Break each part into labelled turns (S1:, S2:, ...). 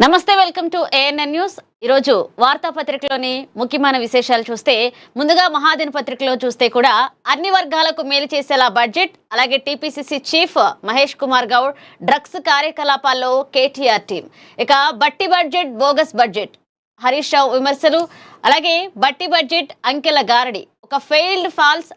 S1: నమస్తే, welcome to ANN news. ఈరోజు వార్తాపత్రికలోని ముఖ్యమైన విశేషాలు చూస్తే, ముందుగా మహాదిన పత్రికలో చూస్తే కూడా అన్ని వర్గాలకు మేలు చేసేలా బడ్జెట్, అలాగే TPCC chief Mahesh Kumar Goud drugs కార్యకలాపాల్లో కేటీఆర్ టీం. ఇక Bhatti budget bogus budget, Harish Rao విమర్శలు, అలాగే బట్టి బడ్జెట్ అంకెల గారడి, ఒక failed false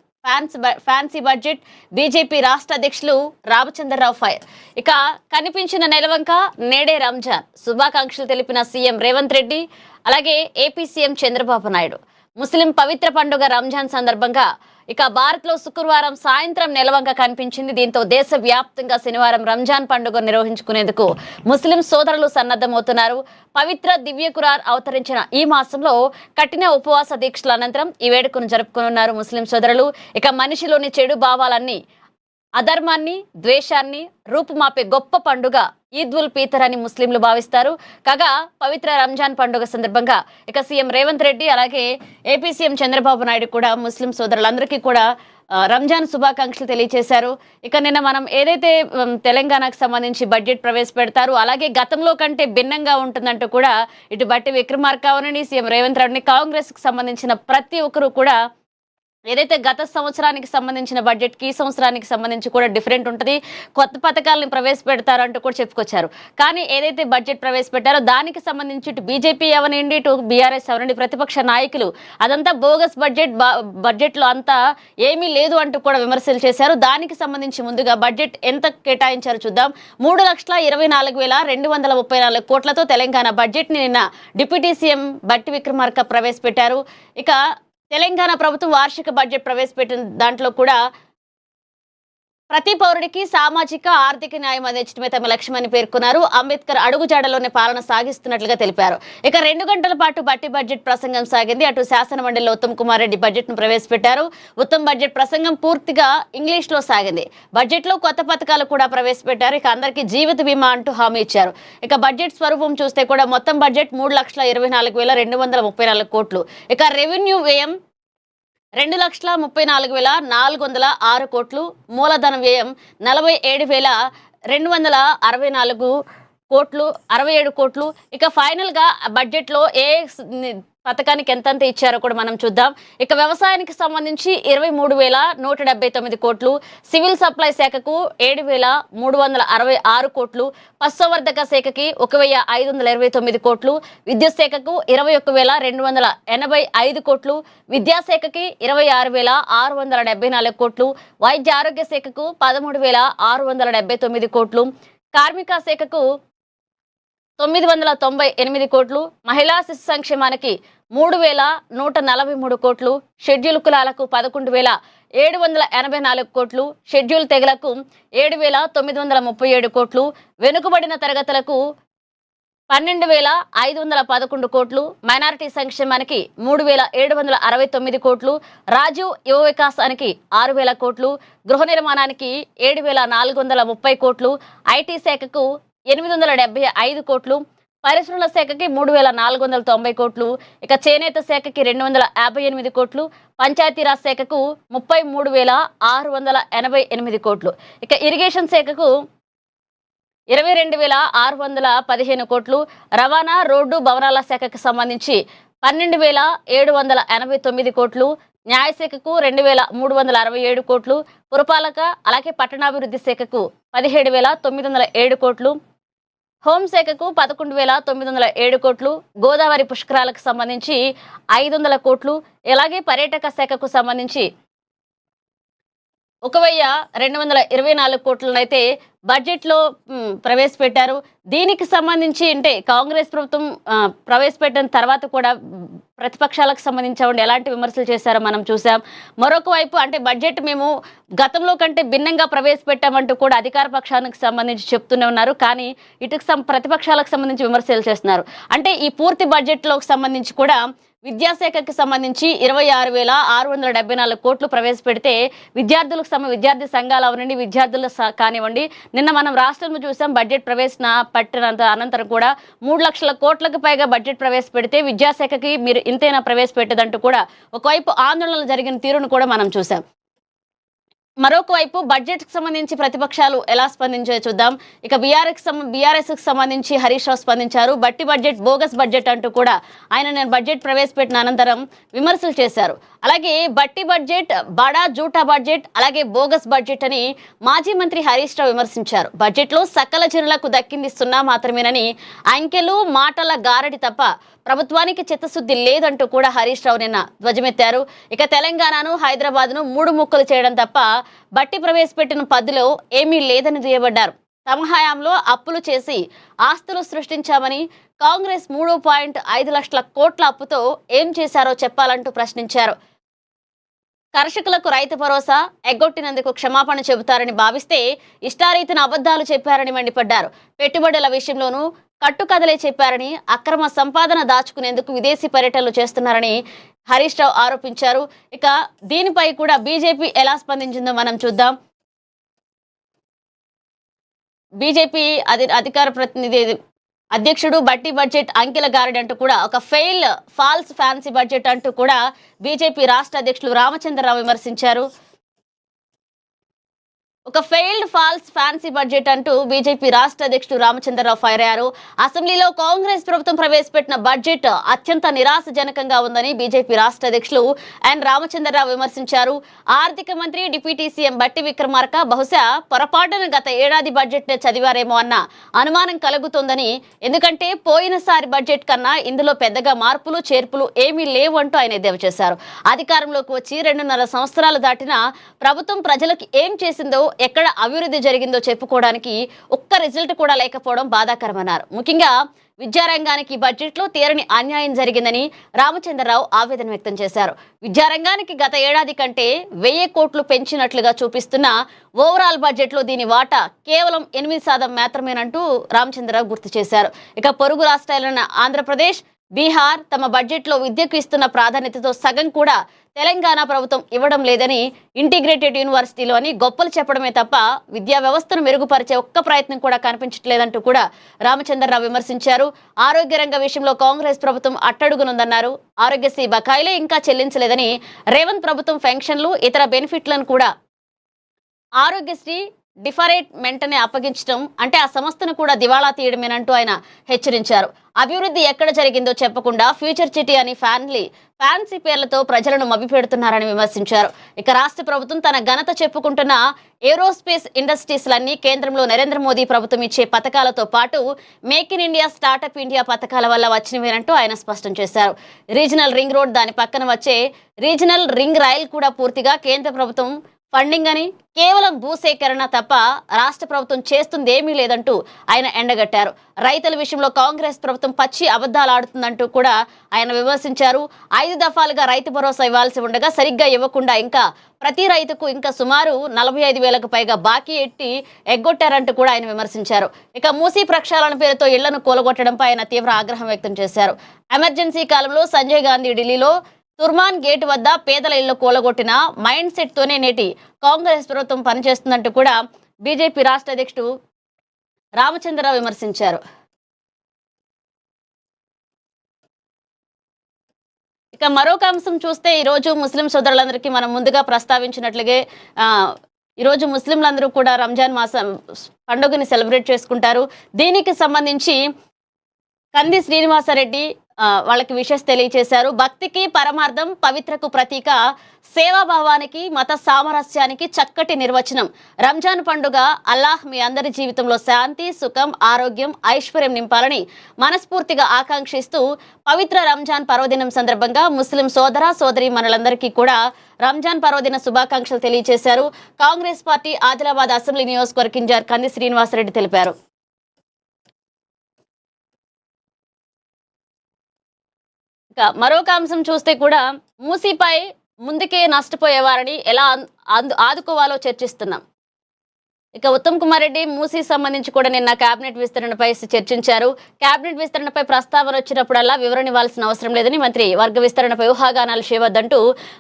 S1: fancy budget, BJP రాష్ట్ర అధ్యక్షులు రామచంద్రరావు ఫైర్. ఇక కనిపించిన నెలవంక నేడే రంజాన్, శుభాకాంక్షలు తెలిపిన సీఎం రేవంత్ రెడ్డి, అలాగే ఏపీ సీఎం చంద్రబాబు నాయుడు. ముస్లిం పవిత్ర పండుగ రంజాన్ సందర్భంగా ఇక భారత్లో శుక్రవారం సాయంత్రం నెలవంక కనిపించింది. దీంతో దేశవ్యాప్తంగా శనివారం రంజాన్ పండుగ నిర్వహించుకునేందుకు ముస్లిం సోదరులు సన్నద్ధమవుతున్నారు. పవిత్ర దివ్య ఖురాన్ అవతరించిన ఈ మాసంలో కఠిన ఉపవాస దీక్షల అనంతరం ఈ వేడుకను జరుపుకోనున్నారు ముస్లిం సోదరులు. ఇక మనిషిలోని చెడు భావాలన్నీ, అధర్మాన్ని, ద్వేషాన్ని రూపుమాపే గొప్ప పండుగ ఈద్ ఉల్ ఫితర్ అని ముస్లింలు భావిస్తారు. కాగా పవిత్ర రంజాన్ పండుగ సందర్భంగా ఇక సీఎం రేవంత్ రెడ్డి, అలాగే ఏపీ సీఎం చంద్రబాబు నాయుడు కూడా ముస్లిం సోదరులందరికీ కూడా రంజాన్ శుభాకాంక్షలు తెలియజేశారు. ఇక నిన్న మనం ఏదైతే తెలంగాణకు సంబంధించి బడ్జెట్ ప్రవేశపెడతారు, అలాగే గతంలో కంటే భిన్నంగా ఉంటుందంటూ కూడా ఇటు బట్టి విక్రమార్క అవనని, సీఎం రేవంత్ రెడ్డిని, కాంగ్రెస్ కు సంబంధించిన ప్రతి ఒక్కరు కూడా ఏదైతే గత సంవత్సరానికి సంబంధించిన బడ్జెట్కి ఈ సంవత్సరానికి సంబంధించి కూడా డిఫరెంట్ ఉంటుంది, కొత్త పథకాలను ప్రవేశపెడతారంటూ కూడా చెప్పుకొచ్చారు. కానీ ఏదైతే బడ్జెట్ ప్రవేశపెట్టారో దానికి సంబంధించి ఇటు బీజేపీ అవనండి, ఇటు బీఆర్ఎస్ అవనండి, ప్రతిపక్ష నాయకులు అదంతా బోగస్ బడ్జెట్లో అంతా ఏమీ లేదు అంటూ కూడా విమర్శలు చేశారు. దానికి సంబంధించి ముందుగా బడ్జెట్ ఎంత కేటాయించారో చూద్దాం. 3,24,234 కోట్లతో తెలంగాణ బడ్జెట్ని నిన్న డిప్యూటీ సీఎం బట్టి విక్రమార్క ప్రవేశపెట్టారు. ఇక తెలంగాణ ప్రభుత్వం వార్షిక బడ్జెట్ ప్రవేశపెట్టిన దాంట్లో కూడా ప్రతి పౌరుడికి సామాజిక ఆర్థిక న్యాయం అందించడమే తమ లక్ష్యమని పేర్కొన్నారు. అంబేద్కర్ అడుగుజాడలోనే పాలన సాగిస్తున్నట్లుగా తెలిపారు. ఇక 2 గంటల పాటు బట్టి బడ్జెట్ ప్రసంగం సాగింది. అటు శాసన మండలిలో ఉత్తమ్ కుమార్ రెడ్డి బడ్జెట్ ను ప్రవేశపెట్టారు. ఉత్తమ్ బడ్జెట్ ప్రసంగం పూర్తిగా ఇంగ్లీష్ లో సాగింది. బడ్జెట్ లో కొత్త పథకాలు కూడా ప్రవేశపెట్టారు. ఇక అందరికీ జీవిత బీమా అంటూ హామీ ఇచ్చారు. ఇక బడ్జెట్ స్వరూపం చూస్తే కూడా మొత్తం బడ్జెట్ 3,24,234 కోట్లు. ఇక రెవెన్యూ వ్యయం 2,34,406 కోట్లు, మూలధన వ్యయం 47,264 కోట్లు, 67 కోట్లు. ఇక ఫైనల్ గా బడ్జెట్ లో ఏ పథకానికి ఎంతంత ఇచ్చారో కూడా మనం చూద్దాం. ఇక వ్యవసాయానికి సంబంధించి 23,179 కోట్లు, సివిల్ సప్లై శాఖకు 7,366 కోట్లు, పశుసంవర్ధక శాఖకి 1,529 కోట్లు, విద్యుత్ శాఖకు 21,285 కోట్లు, విద్యాశాఖకి 26,674 కోట్లు, వైద్య ఆరోగ్య శాఖకు 13,679 కోట్లు, కార్మిక శాఖకు 998 కోట్లు, మహిళా శిశు సంక్షేమానికి 3,143 కోట్లు, షెడ్యూల్ కులాలకు 11,784 కోట్లు, షెడ్యూల్ తెగలకు 7,937 కోట్లు, వెనుకబడిన తరగతులకు 12,511 కోట్లు, మైనారిటీ సంక్షేమానికి 3,769 కోట్లు, రాజీవ్ యువ వికాసానికి 6,000 కోట్లు, గృహ నిర్మాణానికి 7,430 కోట్లు, ఐటీ శాఖకు 875 కోట్లు, పరిశ్రమల శాఖకి 3,490 కోట్లు, ఇక చేనేత శాఖకి 258 కోట్లు, పంచాయతీరాజ్ శాఖకు 33,688 కోట్లు, ఇక ఇరిగేషన్ శాఖకు 22,615 కోట్లు, రవాణా, రోడ్డు, భవనాల శాఖకు సంబంధించి 12,789 కోట్లు, న్యాయశాఖకు 2,367 కోట్లు, పురపాలక అలాగే పట్టణాభివృద్ధి శాఖకు 17,907 కోట్లు, హోంశాఖకు 11,907 కోట్లు, గోదావరి పుష్కరాలకు సంబంధించి 500 కోట్లు, అలాగే పర్యాటక శాఖకు సంబంధించి 1,224 కోట్లనైతే బడ్జెట్లో ప్రవేశపెట్టారు. దీనికి సంబంధించి అంటే కాంగ్రెస్ ప్రభుత్వం ప్రవేశపెట్టిన తర్వాత కూడా ప్రతిపక్షాలకు సంబంధించి ఎలాంటి విమర్శలు చేశారో మనం చూసాం. మరొక వైపు అంటే బడ్జెట్ మేము గతంలో కంటే భిన్నంగా ప్రవేశపెట్టామంటూ కూడా అధికార పక్షానికి సంబంధించి చెప్తూనే ఉన్నారు. కానీ ఇటు ప్రతిపక్షాలకు సంబంధించి విమర్శలు చేస్తున్నారు. అంటే ఈ పూర్తి బడ్జెట్లోకి సంబంధించి కూడా విద్యాశాఖకి సంబంధించి 26,674 కోట్లు ప్రవేశపెడితే విద్యార్థి సంఘాలు అవనండి, విద్యార్థులు కానివ్వండి, నిన్న మనం రాష్ట్రంలో చూసాం బడ్జెట్ పట్టినంత అనంతరం కూడా 3 లక్షల కోట్లకు పైగా బడ్జెట్ ప్రవేశపెడితే విద్యాశాఖకి మీరు ఇంతైనా ప్రవేశపెట్టదంటూ కూడా ఒకవైపు ఆందోళనలు జరిగిన తీరును కూడా మనం చూసాం. మరొక వైపు బడ్జెట్ కి సంబంధించి ప్రతిపక్షాలు ఎలా స్పందించాయో చూద్దాం. ఇక బీఆర్ఎస్ కి సంబంధించి హరీష్ రావు స్పందించారు. బట్టి బడ్జెట్ బోగస్ బడ్జెట్ అంటూ కూడా నేను బడ్జెట్ ప్రవేశపెట్టిన అనంతరం విమర్శలు చేశారు. అలాగే బట్టి బడ్జెట్ బడా జూటా బడ్జెట్, అలాగే బోగస్ బడ్జెట్ అని మాజీ మంత్రి హరీష్ రావు విమర్శించారు. బడ్జెట్ లో సకల జనులకు దక్కింది సున్నా మాత్రమేనని, అంకెలు మాటల గారడి తప్ప ప్రభుత్వానికి చిత్తశుద్ధి లేదంటూ కూడా హరీష్ రావు నిన్న ధ్వజమెత్తారు. ఇక తెలంగాణను హైదరాబాద్ను మూడు ముక్కలు చేయడం తప్ప బట్టి ప్రవేశపెట్టిన పద్దులో ఏమీ లేదని దుయ్యబడ్డారు. తమ హయాంలో అప్పులు చేసి ఆస్తులు సృష్టించామని, కాంగ్రెస్ 3.5 లక్షల కోట్ల అప్పుతో ఏం చేశారో చెప్పాలంటూ ప్రశ్నించారు. కర్షకులకు రైతు భరోసా ఎగ్గొట్టినందుకు క్షమాపణ చెబుతారని భావిస్తే ఇష్టారీతిన అబద్ధాలు చెప్పారని మండిపడ్డారు. పెట్టుబడుల విషయంలోనూ కట్టుకథలే చెప్పారని, అక్రమ సంపాదన దాచుకునేందుకు విదేశీ పర్యటనలు చేస్తున్నారని హరీష్ రావు ఆరోపించారు. ఇక దీనిపై కూడా బీజేపీ ఎలా స్పందించిందో మనం చూద్దాం. బీజేపీ అధికార ప్రతినిధి అధ్యక్షుడు బట్టి బడ్జెట్ అంకెల గారడి అంటూ కూడా ఒక ఫాల్స్ ఫ్యాన్సీ బడ్జెట్ అంటూ కూడా బీజేపీ రాష్ట్ర అధ్యక్షులు రామచంద్రరావు విమర్శించారు. ఒక ఫాల్స్ ఫ్యాన్సీ బడ్జెట్ అంటూ బీజేపీ రాష్ట్ర అధ్యక్షుడు రామచంద్రరావు ఫైర్ అయ్యారు. అసెంబ్లీలో కాంగ్రెస్ ప్రభుత్వం ప్రవేశపెట్టిన బడ్జెట్ అత్యంత నిరాశజనకంగా ఉందని బీజేపీ రాష్ట్ర అధ్యక్షులు రామచంద్రరావు విమర్శించారు. ఆర్థిక మంత్రి డిప్యూటీ సీఎం బట్టి విక్రమార్క బహుశా పొరపాటున గత ఏడాది బడ్జెట్ చదివారేమో అన్న అనుమానం కలుగుతోందని, ఎందుకంటే పోయినసారి బడ్జెట్ కన్నా ఇందులో పెద్దగా మార్పులు చేర్పులు ఏమీ లేవు అంటూ ఆయన ఎద్దేవా చేశారు. అధికారంలోకి వచ్చి 2.5 సంవత్సరాలు దాటినా ప్రభుత్వం ప్రజలకు ఏం చేసిందో, ఎక్కడ అభివృద్ధి జరిగిందో చెప్పుకోవడానికి ఒక్క రిజల్ట్ కూడా లేకపోవడం బాధాకరమన్నారు. ముఖ్యంగా విద్యారంగానికి బడ్జెట్లో తీరని అన్యాయం జరిగిందని రామచంద్రరావు ఆవేదన వ్యక్తం చేశారు. విద్యారంగానికి గత ఏడాది కంటే 1000 కోట్లు పెంచినట్లుగా చూపిస్తున్న ఓవరాల్ బడ్జెట్లో దీని వాటా కేవలం 8% మాత్రమేనంటూ రామచంద్రరావు గుర్తు చేశారు. ఇక పొరుగు రాష్ట్రాలైన ఆంధ్రప్రదేశ్, బీహార్ తమ బడ్జెట్లో విద్యకు ఇస్తున్న ప్రాధాన్యతతో సగం కూడా తెలంగాణ ప్రభుత్వం ఇవ్వడం లేదని, ఇంటిగ్రేటెడ్ యూనివర్సిటీలో అని గొప్పలు చెప్పడమే తప్ప విద్యా వ్యవస్థను మెరుగుపరిచే ఒక్క ప్రయత్నం కూడా కనిపించట్లేదంటూ కూడా రామచంద్రరావు విమర్శించారు. ఆరోగ్య రంగ విషయంలో కాంగ్రెస్ ప్రభుత్వం అట్టడుగునుందన్నారు. ఆరోగ్యశ్రీ బకాయిలే ఇంకా చెల్లించలేదని, రేవంత్ ప్రభుత్వం పెన్షన్లు ఇతర బెనిఫిట్లను కూడా ఆరోగ్యశ్రీ డిఫరెంట్ మెంటనే అప్పగించడం అంటే ఆ సంస్థను కూడా దివాళా తీయడమేనంటూ ఆయన హెచ్చరించారు. అభివృద్ధి ఎక్కడ జరిగిందో చెప్పకుండా ఫ్యూచర్ సిటీ అని ఫ్యాన్సీ పేర్లతో ప్రజలను మభ్యపెడుతున్నారని విమర్శించారు. ఇక రాష్ట్ర ప్రభుత్వం తన ఘనత చెప్పుకుంటున్న ఏరోస్పేస్ ఇండస్ట్రీస్లన్నీ కేంద్రంలో నరేంద్ర మోదీ ప్రభుత్వం ఇచ్చే పథకాలతో పాటు make in India, startup India పథకాల వల్ల వచ్చినవేనంటూ ఆయన స్పష్టం చేశారు. రీజనల్ రింగ్ రోడ్, దాని పక్కన వచ్చే రీజనల్ రింగ్ రైల్ కూడా పూర్తిగా కేంద్ర ప్రభుత్వం ఫండింగ్ అని, కేవలం భూసేకరణ తప్ప రాష్ట్ర ప్రభుత్వం చేస్తుంది ఏమీ లేదంటూ ఆయన ఎండగట్టారు. రైతుల విషయంలో కాంగ్రెస్ ప్రభుత్వం పచ్చి అబద్ధాలు ఆడుతుందంటూ కూడా ఆయన విమర్శించారు. 5 దఫాలుగా రైతు భరోసా ఇవ్వాల్సి ఉండగా సరిగ్గా ఇవ్వకుండా ఇంకా ప్రతి రైతుకు ఇంకా సుమారు 45,000కు పైగా బాకీ ఎగ్గొట్టారంటూ కూడా ఆయన విమర్శించారు. ఇక మూసీ ప్రక్షాళన పేరుతో ఇళ్లను కూలగొట్టడంపై ఆయన తీవ్ర ఆగ్రహం వ్యక్తం చేశారు. ఎమర్జెన్సీ కాలంలో సంజయ్ గాంధీ ఢిల్లీలో తుర్మాన్ గేట్ వద్ద పేదల ఇళ్లు కూలగొట్టిన మైండ్ సెట్ తోనే నేటి కాంగ్రెస్ ప్రభుత్వం పనిచేస్తుందంటూ కూడా బీజేపీ రాష్ట్ర అధ్యక్షుడు రామచంద్రరావు విమర్శించారు. ఇక మరొక అంశం చూస్తే ఈరోజు ముస్లిం సోదరులందరికీ మనం ముందుగా ప్రస్తావించినట్లుగా ఈరోజు ముస్లింలందరూ కూడా రంజాన్ మాసం పండుగని సెలబ్రేట్ చేసుకుంటారు. దీనికి సంబంధించి కంది శ్రీనివాసరెడ్డి వాళ్ళకి విషెస్ తెలియజేశారు. భక్తికి పరమార్థం, పవిత్రకు ప్రతీక, సేవాభావానికి, మత సామరస్యానికి చక్కటి నిర్వచనం. రంజాన్ పండుగ అల్లాహ్ మీ అందరి జీవితంలో శాంతి, సుఖం, ఆరోగ్యం, ఐశ్వర్యం నింపాలని మనస్ఫూర్తిగా ఆకాంక్షిస్తూ పవిత్ర రంజాన్ పర్వదినం సందర్భంగా ముస్లిం సోదర సోదరి మనలందరికీ కూడా రంజాన్ పర్వదిన శుభాకాంక్షలు తెలియజేశారు. కాంగ్రెస్ పార్టీ ఆదిలాబాద్ అసెంబ్లీ నియోజకవర్గ ఇన్ఛార్జ్ కంది శ్రీనివాసరెడ్డి తెలిపారు. మరొక అంశం చూస్తే కూడా మూసీపై ముందుకే నష్టపోయేవారని ఎలా ఆదుకోవాలో చర్చిస్తున్నాం. ఇక ఉత్తమ్ కుమార్ రెడ్డి మూసీ సంబంధించి కూడా నిన్న కేబినెట్ విస్తరణపై చర్చించారు. కేబినెట్ విస్తరణపై ప్రస్తావన వచ్చినప్పుడల్లా వివరణ ఇవ్వాల్సిన అవసరం లేదని మంత్రి వర్గ విస్తరణపై ఊహాగానాలు చేయవద్దంటూ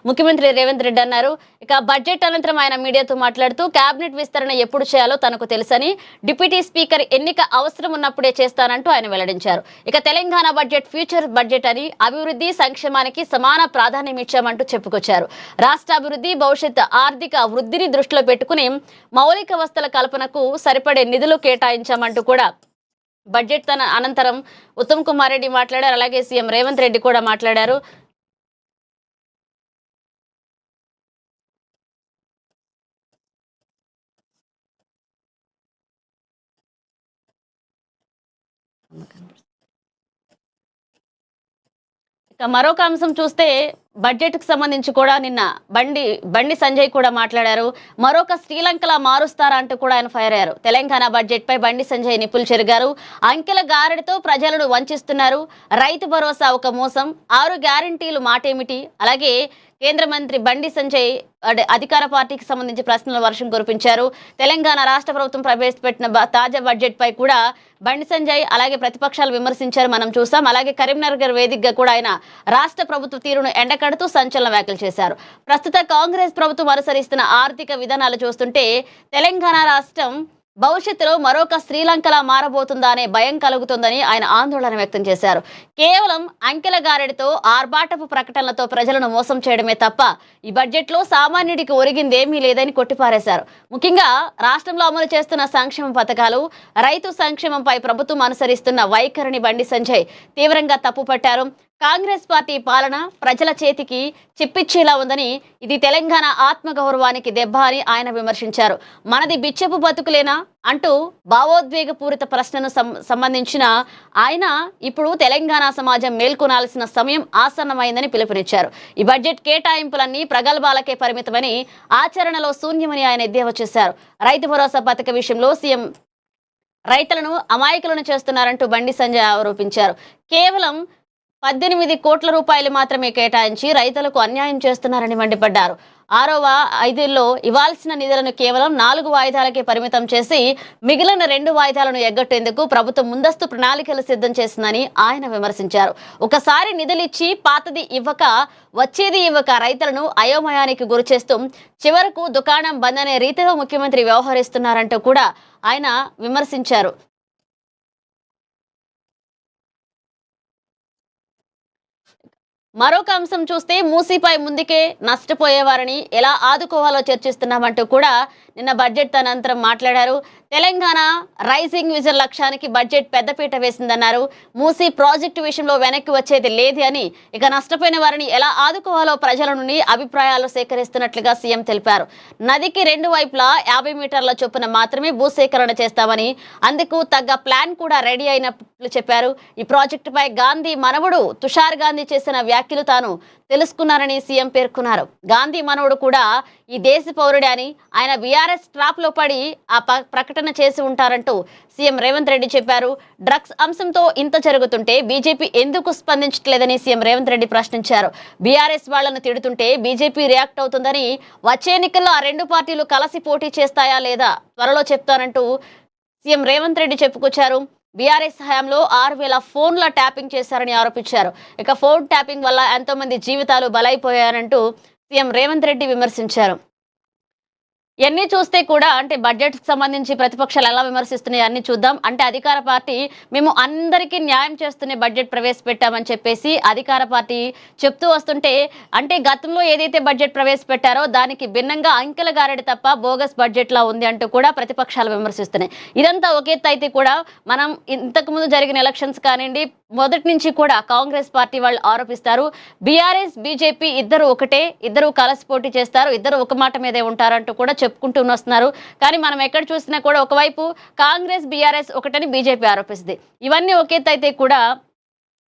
S1: ముఖ్యమంత్రి రేవంత్ రెడ్డి అన్నారు. ఇక బడ్జెట్ అనంతరం ఆయన మీడియాతో మాట్లాడుతూ కేబినెట్ విస్తరణ ఎప్పుడు చేయాలో తనకు తెలుసని, డిప్యూటీ స్పీకర్ ఎన్నిక అవసరం ఉన్నప్పుడే చేస్తానంటూ ఆయన వెల్లడించారు. ఇక తెలంగాణ బడ్జెట్ ఫ్యూచర్ బడ్జెట్ అని, అభివృద్ధి సంక్షేమానికి సమాన ప్రాధాన్యం ఇచ్చామంటూ చెప్పుకొచ్చారు. రాష్ట్ర అభివృద్ధి, భవిష్యత్ ఆర్థిక వృద్ధిని దృష్టిలో పెట్టుకుని మౌలిక వస్తువుల కల్పనకు సరిపడే నిధులు కేటాయించామంటూ కూడా బడ్జెట్ అనంతరం ఉత్తమ్ కుమార్ రెడ్డి మాట్లాడారు. అలాగే సీఎం రేవంత్ రెడ్డి కూడా మాట్లాడారు. ఇక మరొక అంశం చూస్తే బడ్జెట్ కు సంబంధించి కూడా నిన్న బండి సంజయ్ కూడా మాట్లాడారు. మరొక శ్రీలంకలా మారుస్తారా అంటూ కూడా ఆయన ఫైర్ అయ్యారు. తెలంగాణ బడ్జెట్ పై బండి సంజయ్ నిప్పులు చెరిగారు. అంకెల గారడితో ప్రజలను వంచిస్తున్నారు. రైతు భరోసా ఒక మోసం, 6 గ్యారంటీలు మాటేమిటి? అలాగే కేంద్ర మంత్రి బండి సంజయ్ అధికార పార్టీకి సంబంధించి ప్రశ్నల వర్షం కురిపించారు. తెలంగాణ రాష్ట్ర ప్రభుత్వం ప్రవేశపెట్టిన తాజా బడ్జెట్ పై కూడా బండి సంజయ్ అలాగే ప్రతిపక్షాలు విమర్శించారు, మనం చూసాం. అలాగే కరీంనగర్ వేదికగా కూడా ఆయన రాష్ట్ర ప్రభుత్వ తీరును ఎండకడుతూ సంచలన వ్యాఖ్యలు చేశారు. ప్రస్తుత కాంగ్రెస్ ప్రభుత్వం అనుసరిస్తున్న ఆర్థిక విధానాలు చూస్తుంటే తెలంగాణ రాష్ట్రం భవిష్యత్తులో మరొక శ్రీలంకలా మారబోతుందా అనే భయం కలుగుతుందని ఆయన ఆందోళన వ్యక్తం చేశారు. కేవలం అంకెల గారెడితో, ఆర్భాటపు ప్రకటనలతో ప్రజలను మోసం చేయడమే తప్ప ఈ బడ్జెట్లో సామాన్యుడికి ఒరిగిందేమీ లేదని కొట్టిపారేశారు. ముఖ్యంగా రాష్ట్రంలో అమలు చేస్తున్న సంక్షేమ పథకాలు, రైతు సంక్షేమంపై ప్రభుత్వం అనుసరిస్తున్న వైఖరిని బండి సంజయ్ తీవ్రంగా తప్పుపట్టారు. కాంగ్రెస్ పార్టీ పాలన ప్రజల చేతికి చిప్పిచ్చేలా ఉందని, ఇది తెలంగాణ ఆత్మగౌరవానికి దెబ్బ అని ఆయన విమర్శించారు. మనది బిచ్చపు బతుకులేనా అంటూ భావోద్వేగపూరిత ప్రశ్నను సంబంధించిన ఆయన ఇప్పుడు తెలంగాణ సమాజం మేల్కొనాల్సిన సమయం ఆసన్నమైందని పిలుపునిచ్చారు. ఈ బడ్జెట్ కేటాయింపులన్నీ ప్రగల్భాలకే పరిమితమని, ఆచరణలో శూన్యమని ఆయన ఎద్దేవా చేశారు. రైతు భరోసా పథక విషయంలో సీఎం రైతులను అమాయకులను చేస్తున్నారంటూ బండి సంజయ్ ఆరోపించారు. కేవలం 18 కోట్ల రూపాయలు మాత్రమే కేటాయించి రైతులకు అన్యాయం చేస్తున్నారని మండిపడ్డారు. 6వ 5లో ఇవ్వాల్సిన నిధులను కేవలం 4 వాయిదాలకే పరిమితం చేసి మిగిలిన 2 వాయిదాలను ఎగ్గొట్టేందుకు ప్రభుత్వం ముందస్తు ప్రణాళికలు సిద్ధం చేసిందని ఆయన విమర్శించారు. ఒకసారి నిధులిచ్చి పాతది ఇవ్వక, వచ్చేది ఇవ్వక రైతులను అయోమయానికి గురిచేస్తూ చివరకు దుకాణం బంద్ అనే రీతిలో ముఖ్యమంత్రి వ్యవహరిస్తున్నారంటూ కూడా ఆయన విమర్శించారు. మరొక అంశం చూస్తే మూసీపై ముందుకే నష్టపోయేవారని ఎలా ఆదుకోవాలో చర్చిస్తున్నామంటూ కూడా నిన్న బడ్జెట్ అనంతరం మాట్లాడారు. తెలంగాణ రైజింగ్ విజన్ లక్ష్యానికి బడ్జెట్ పెద్దపీట వేసిందన్నారు. మూసీ ప్రాజెక్టు విషయంలో వెనక్కి వచ్చేది లేదు అని, ఇక నష్టపోయిన వారిని ఎలా ఆదుకోవాలో ప్రజల నుండి అభిప్రాయాలు సేకరిస్తున్నట్లుగా సీఎం తెలిపారు. నదికి 2 వైపులా 50 మీటర్ల చొప్పున మాత్రమే భూసేకరణ చేస్తామని, అందుకు తగ్గ ప్లాన్ కూడా రెడీ అయినట్లు చెప్పారు. ఈ ప్రాజెక్టుపై గాంధీ మనవడు తుషార్ గాంధీ చేసిన వ్యాఖ్యలు తాను తెలుసుకున్నారని సీఎం పేర్కొన్నారు. గాంధీ మనవడు కూడా ఈ దేశ పౌరుడే అని, ఆయన బీఆర్ఎస్ ట్రాప్ లో పడి ఆ ప్రకటన చేసి ఉంటారంటూ సీఎం రేవంత్ రెడ్డి చెప్పారు. డ్రగ్స్ అంశంతో ఇంత జరుగుతుంటే బీజేపీ ఎందుకు స్పందించట్లేదని సీఎం రేవంత్ రెడ్డి ప్రశ్నించారు. బీఆర్ఎస్ వాళ్లను తిడుతుంటే బీజేపీ రియాక్ట్ అవుతుందని, వచ్చే ఎన్నికల్లో ఆ 2 పార్టీలు కలిసి పోటీ చేస్తాయా లేదా త్వరలో చెప్తానంటూ సీఎం రేవంత్ రెడ్డి చెప్పుకొచ్చారు. బీఆర్ఎస్ హయాంలో 6,000 ఫోన్ల ట్యాపింగ్ చేశారని ఆరోపించారు. ఇక ఫోన్ ట్యాపింగ్ వల్ల ఎంతో మంది జీవితాలు బలైపోయారంటూ సీఎం రేవంత్ రెడ్డి విమర్శించారు. ఇవన్నీ చూస్తే కూడా అంటే బడ్జెట్కి సంబంధించి ప్రతిపక్షాలు ఎలా విమర్శిస్తున్నాయి అన్ని చూద్దాం. అంటే అధికార పార్టీ మేము అందరికీ న్యాయం చేస్తూనే బడ్జెట్ ప్రవేశపెట్టామని చెప్పేసి అధికార పార్టీ చెప్తూ వస్తుంటే, అంటే గతంలో ఏదైతే బడ్జెట్ ప్రవేశపెట్టారో దానికి భిన్నంగా అంకెల గారడి తప్ప బోగస్ బడ్జెట్లా ఉంది అంటూ కూడా ప్రతిపక్షాలు విమర్శిస్తున్నాయి. ఇదంతా ఒక ఎత్తు అయితే కూడా మనం ఇంతకుముందు జరిగిన ఎలక్షన్స్ కానివ్వండి, మొదటి నుంచి కూడా కాంగ్రెస్ పార్టీ వాళ్ళు ఆరోపిస్తారు, బీఆర్ఎస్ బీజేపీ ఇద్దరు ఒకటే, ఇద్దరు కలిసి పోటీ చేస్తారు, ఇద్దరు ఒక మాట మీదే ఉంటారంటూ కూడా చెప్పుకుంటూ వస్తున్నారు. కానీ మనం ఎక్కడ చూసినా కూడా ఒకవైపు కాంగ్రెస్ బీఆర్ఎస్ ఒకటని బీజేపీ ఆరోపిస్తుంది. ఇవన్నీ ఒక ఎత్తు అయితే కూడా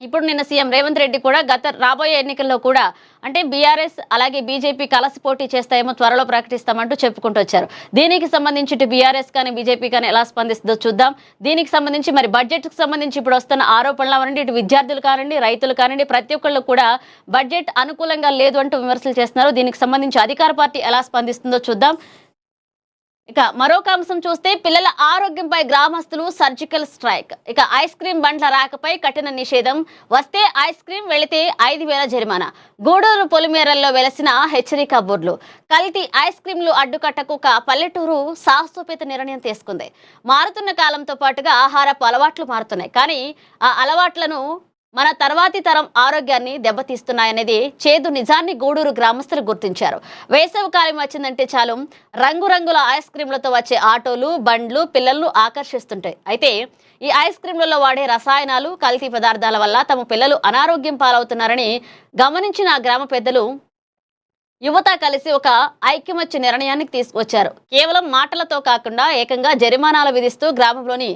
S1: ఇప్పుడు నిన్న సీఎం రేవంత్ రెడ్డి కూడా రాబోయే ఎన్నికల్లో కూడా అంటే బీఆర్ఎస్ అలాగే బీజేపీ కలిసి పోటీ చేస్తాయేమో త్వరలో ప్రకటిస్తామంటూ చెప్పుకుంటూ వచ్చారు. దీనికి సంబంధించి ఇటు బీఆర్ఎస్ కానీ బీజేపీ కానీ ఎలా స్పందిస్తుందో చూద్దాం. దీనికి సంబంధించి మరి బడ్జెట్కి సంబంధించి ఇప్పుడు వస్తున్న ఆరోపణలు అవనండి, ఇటు విద్యార్థులు కానివ్వండి, రైతులు కానివ్వండి, ప్రతి ఒక్కళ్ళు కూడా బడ్జెట్ అనుకూలంగా లేదు అంటూ విమర్శలు చేస్తున్నారు. దీనికి సంబంధించి అధికార పార్టీ ఎలా స్పందిస్తుందో చూద్దాం. ఇక మరొక అంశం చూస్తే పిల్లల ఆరోగ్యంపై గ్రామస్తులు సర్జికల్ స్ట్రైక్. ఇక ఐస్ క్రీం బండ్ల రాకపై కఠిన నిషేధం. వస్తే ఐస్ క్రీం, వెళితే 5,000 జరిమానా. గూడూరు పొలిమేరల్లో వెలసిన హెచ్చరిక బోర్డులు. కల్తీ ఐస్ క్రీంలు అడ్డుకట్టకు పల్లెటూరు సాహసోపేత నిర్ణయం తీసుకుంది. మారుతున్న కాలంతో పాటుగా ఆహారపు అలవాట్లు మారుతున్నాయి. కానీ ఆ అలవాట్లను మన తర్వాతి తరం ఆరోగ్యాన్ని దెబ్బతీస్తున్నాయనేది చేదు నిజాన్ని గూడూరు గ్రామస్తులు గుర్తించారు. వేసవి కాలం వచ్చిందంటే చాలు రంగురంగుల ఐస్ క్రీంలతో వచ్చే ఆటోలు, బండ్లు పిల్లలను ఆకర్షిస్తుంటాయి. అయితే ఈ ఐస్ క్రీంలలో వాడే రసాయనాలు, కల్తీ పదార్థాల వల్ల తమ పిల్లలు అనారోగ్యం పాలవుతున్నారని గమనించిన ఆ గ్రామ పెద్దలు, యువత కలిసి ఒక ఐక్యమత్య నిర్ణయానికి తీసుకొచ్చారు. కేవలం మాటలతో కాకుండా ఏకంగా జరిమానాలు విధిస్తూ గ్రామంలోని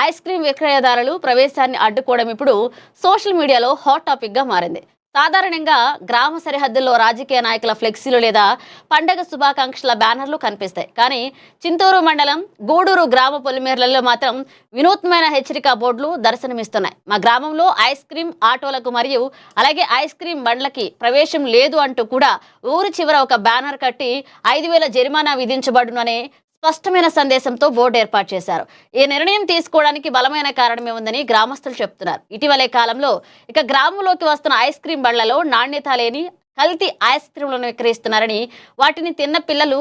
S1: ఐస్ క్రీం విక్రయదారులు ప్రవేశాన్ని అడ్డుకోవడం ఇప్పుడు సోషల్ మీడియాలో హాట్ టాపిక్ గా మారింది. సాధారణంగా గ్రామ సరిహద్దుల్లో రాజకీయ నాయకుల ఫ్లెక్సీలు లేదా పండగ శుభాకాంక్షల బ్యానర్లు కనిపిస్తాయి. కానీ చింతూరు మండలం గూడూరు గ్రామ పొలిమేర్లలో మాత్రం వినూత్నమైన హెచ్చరిక బోర్డులు దర్శనమిస్తున్నాయి. మా గ్రామంలో ఐస్ క్రీం ఆటోలకు మరియు అలాగే ఐస్ క్రీం బండ్లకి ప్రవేశం లేదు అంటూ కూడా ఊరి చివర ఒక బ్యానర్ కట్టి 5,000 జరిమానా విధించబడుననే స్పష్టమైన సందేశంతో బోర్డు ఏర్పాటు చేశారు. ఈ నిర్ణయం తీసుకోవడానికి బలమైన కారణమే ఉందని గ్రామస్తులు చెప్తున్నారు. ఇటీవలే కాలంలో ఇక గ్రామంలోకి వస్తున్న ఐస్ క్రీం బండ్లలో నాణ్యత లేని కల్తీ ఐస్ క్రీంలను విక్రయిస్తున్నారని, వాటిని తిన్న పిల్లలు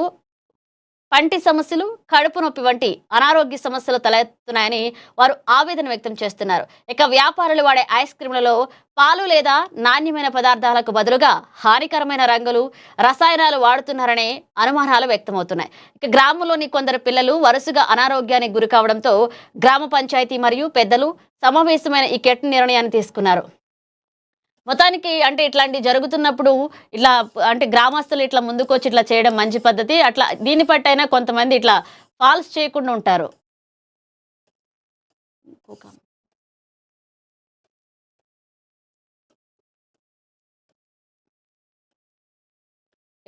S1: పంటి సమస్యలు, కడుపు నొప్పి వంటి అనారోగ్య సమస్యలు తలెత్తున్నాయని వారు ఆవేదన వ్యక్తం చేస్తున్నారు. ఇక వ్యాపారులు వాడే ఐస్ క్రీంలలో పాలు లేదా నాణ్యమైన పదార్థాలకు బదులుగా హానికరమైన రంగులు, రసాయనాలు వాడుతున్నారనే అనుమానాలు వ్యక్తమవుతున్నాయి. ఇక గ్రామంలోని కొందరు పిల్లలు వరుసగా అనారోగ్యానికి గురి కావడంతో గ్రామ పంచాయతీ మరియు పెద్దలు సమావేశమైన ఈ కెట్ నిర్ణయాన్ని తీసుకున్నారు. మొత్తానికి అంటే ఇట్లాంటి జరుగుతున్నప్పుడు ఇట్లా అంటే గ్రామస్తులు ఇట్లా ముందుకొచ్చి ఇట్లా చేయడం మంచి పద్ధతి. అట్లా దీన్ని పట్టైనా కొంతమంది ఇట్లా ఫాల్స్ చేయకుండా ఉంటారు.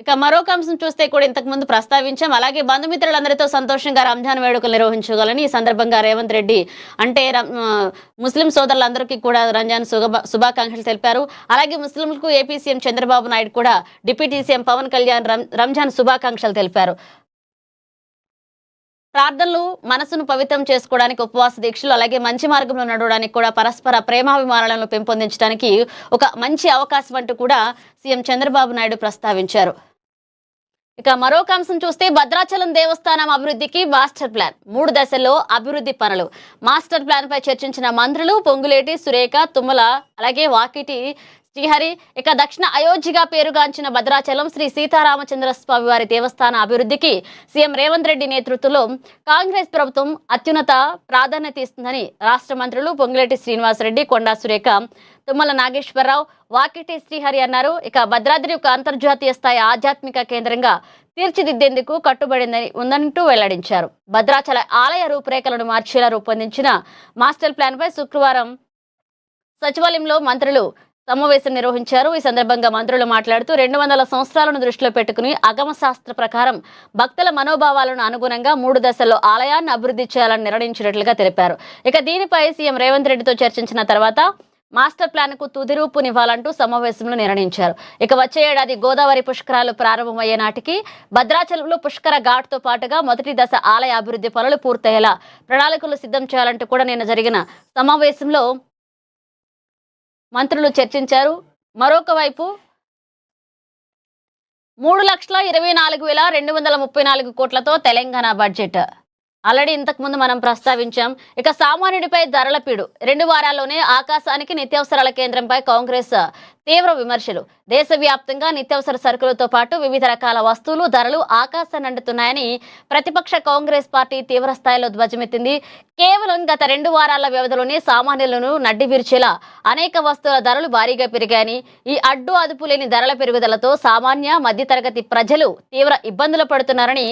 S1: ఇక మరొక అంశం చూస్తే కూడా ఇంతకు ముందు ప్రస్తావించాం. అలాగే బంధుమిత్రులందరితో సంతోషంగా రంజాన్ వేడుకలు నిర్వహించుకోవాలని ఈ సందర్భంగా రేవంత్ రెడ్డి అంటే ముస్లిం సోదరులందరికీ కూడా రంజాన్ శుభాకాంక్షలు తెలిపారు. అలాగే ముస్లింలకు ఏపీ సీఎం చంద్రబాబు నాయుడు కూడా డిప్యూటీ సీఎం పవన్ కళ్యాణ్ రంజాన్ శుభాకాంక్షలు తెలిపారు. ప్రార్థనలు మనసును పవిత్రం చేసుకోవడానికి, ఉపవాస దీక్షలు, అలాగే మంచి మార్గంలో నడవడానికి కూడా పరస్పర ప్రేమాభిమానాలను పెంపొందించడానికి ఒక మంచి అవకాశం అంటూ కూడా సీఎం చంద్రబాబు నాయుడు ప్రస్తావించారు. ఇక మరొక అంశం చూస్తే భద్రాచలం దేవస్థానం అభివృద్ధికి మాస్టర్ ప్లాన్. 3 దశల్లో అభివృద్ధి పనులు. మాస్టర్ ప్లాన్ పై చర్చించిన మంత్రులు పొంగులేటి, సురేఖ, తుమ్మల, అలాగే వాకిటి శ్రీహరి. ఇక దక్షిణ అయోధ్యగా పేరుగాంచిన భద్రాచలం శ్రీ సీతారామచంద్ర స్వామి వారి దేవస్థాన అభివృద్ధికి సీఎం రేవంత్ రెడ్డి నేతృత్వంలో కాంగ్రెస్ ప్రభుత్వం అత్యున్నత ప్రాధాన్యత ఇస్తుందని రాష్ట్ర మంత్రులు పొంగులేటి శ్రీనివాసరెడ్డి, కొండా సురేఖ, తుమ్మల నాగేశ్వరరావు, వాకిటి శ్రీహరి అన్నారు. ఇక భద్రాద్రి ఒక అంతర్జాతీయ స్థాయి ఆధ్యాత్మిక కేంద్రంగా తీర్చిదిద్దేందుకు కట్టుబడిందని ఉందంటూ వెల్లడించారు. భద్రాచల ఆలయ రూపురేఖలను మార్చేలా రూపొందించిన మాస్టర్ ప్లాన్ పై శుక్రవారం సచివాలయంలో మంత్రులు సమావేశం నిర్వహించారు. ఈ సందర్భంగా మంత్రులు మాట్లాడుతూ 200 సంవత్సరాలను దృష్టిలో పెట్టుకుని అగమ శాస్త్ర ప్రకారం భక్తుల మనోభావాలను అనుగుణంగా 3 దశల్లో ఆలయాన్ని అభివృద్ధి చేయాలని నిర్ణయించినట్లుగా తెలిపారు. ఇక దీనిపై సీఎం రేవంత్ రెడ్డితో చర్చించిన తర్వాత మాస్టర్ ప్లాన్ కు తుది రూపునివ్వాలంటూ సమావేశంలో నిర్ణయించారు. ఇక వచ్చే ఏడాది గోదావరి పుష్కరాలు ప్రారంభమయ్యే నాటికి భద్రాచలంలో పుష్కర ఘాట్ తో పాటుగా మొదటి దశ ఆలయ అభివృద్ధి పనులు పూర్తయ్యేలా ప్రణాళికలు సిద్ధం చేయాలంటూ కూడా నిన్న జరిగిన సమావేశంలో మంత్రులు చర్చించారు. మరొక వైపు 3,24,234 కోట్లతో తెలంగాణ బడ్జెట్. ఆల్రెడీ ఇంతకు ముందు మనం ప్రస్తావించాం. ఇక సామాన్యుడిపై ధరల పీడు. 2 వారాల్లోనే ఆకాశానికి నిత్యావసరాల కేంద్రంపై కాంగ్రెస్ తీవ్ర విమర్శలు. దేశవ్యాప్తంగా నిత్యావసర సరుకులతో పాటు వివిధ రకాల వస్తువులు ధరలు ఆకాశాన్ని అంటున్నాయని ప్రతిపక్ష కాంగ్రెస్ పార్టీ తీవ్ర స్థాయిలో ధ్వజమెత్తింది. కేవలం గత 2 వారాల వ్యవధిలోనే సామాన్యులను నడ్డి విరిచేలా అనేక వస్తువుల ధరలు భారీగా పెరిగాయని, ఈ అడ్డు అదుపు లేని ధరల పెరుగుదలతో సామాన్య మధ్యతరగతి ప్రజలు తీవ్ర ఇబ్బందులు పడుతున్నారని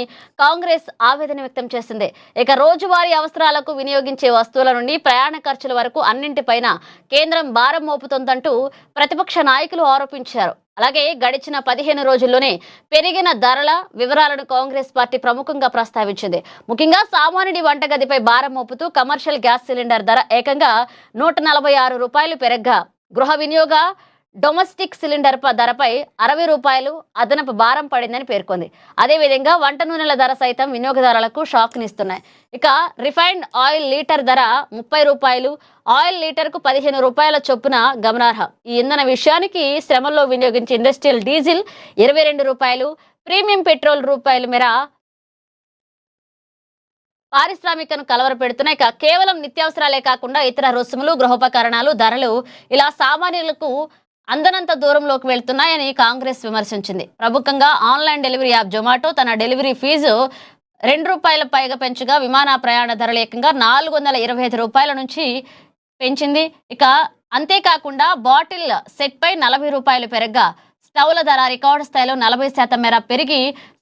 S1: కాంగ్రెస్ ఆవేదన వ్యక్తం చేసింది. ఇక రోజువారీ అవసరాలకు వినియోగించే వస్తువుల నుండి ప్రయాణ ఖర్చుల వరకు అన్నింటిపైన కేంద్రం భారం మోపుతోందంటూ ప్రతిపక్ష నాయకులు ఆరోపించారు. అలాగే గడిచిన 15 రోజుల్లోనే పెరిగిన ధరల వివరాలను కాంగ్రెస్ పార్టీ ప్రముఖంగా ప్రస్తావించింది. ముఖ్యంగా సామాన్యుడి వంటగదిపై భారం మోపుతూ కమర్షియల్ గ్యాస్ సిలిండర్ ధర ఏకంగా 146 రూపాయలు పెరగ్గా, గృహ వినియోగ డొమెస్టిక్ సిలిండర్ ధరపై 60 రూపాయలు అదనపు భారం పడిందని పేర్కొంది. అదేవిధంగా వంట నూనెల ధర సైతం వినియోగదారులకు షాక్నిస్తున్నాయి. ఇక రిఫైన్డ్ ఆయిల్ లీటర్ ధర 30 రూపాయలు, ఆయిల్ లీటర్కు 15 రూపాయల చొప్పున గమనార్హం. ఈ ఇంధన విషయానికి శ్రమల్లో వినియోగించే ఇండస్ట్రియల్ డీజిల్ 22 రూపాయలు, ప్రీమియం పెట్రోల్ రూపాయల మేర పారిశ్రామికను కలవరపెడుతున్నాయి. ఇక కేవలం నిత్యావసరాలే కాకుండా ఇతర రుసుములు, గృహోపకరణాలు ధరలు ఇలా సామాన్యులకు అందనంత దూరంలోకి వెళ్తున్నాయని కాంగ్రెస్ విమర్శించింది. ప్రముఖంగా ఆన్లైన్ డెలివరీ యాప్ జొమాటో తన డెలివరీ ఫీజు ₹2 పైగా పెంచగా విమాన ప్రయాణ ధరలు ఏకంగా ₹425 నుంచి పెంచింది. ఇక అంతేకాకుండా బాటిల్ సెట్ పై ₹40 పెరగ్గా స్టవ్ల ధర రికార్డు స్థాయిలో 40% మేర పెరిగి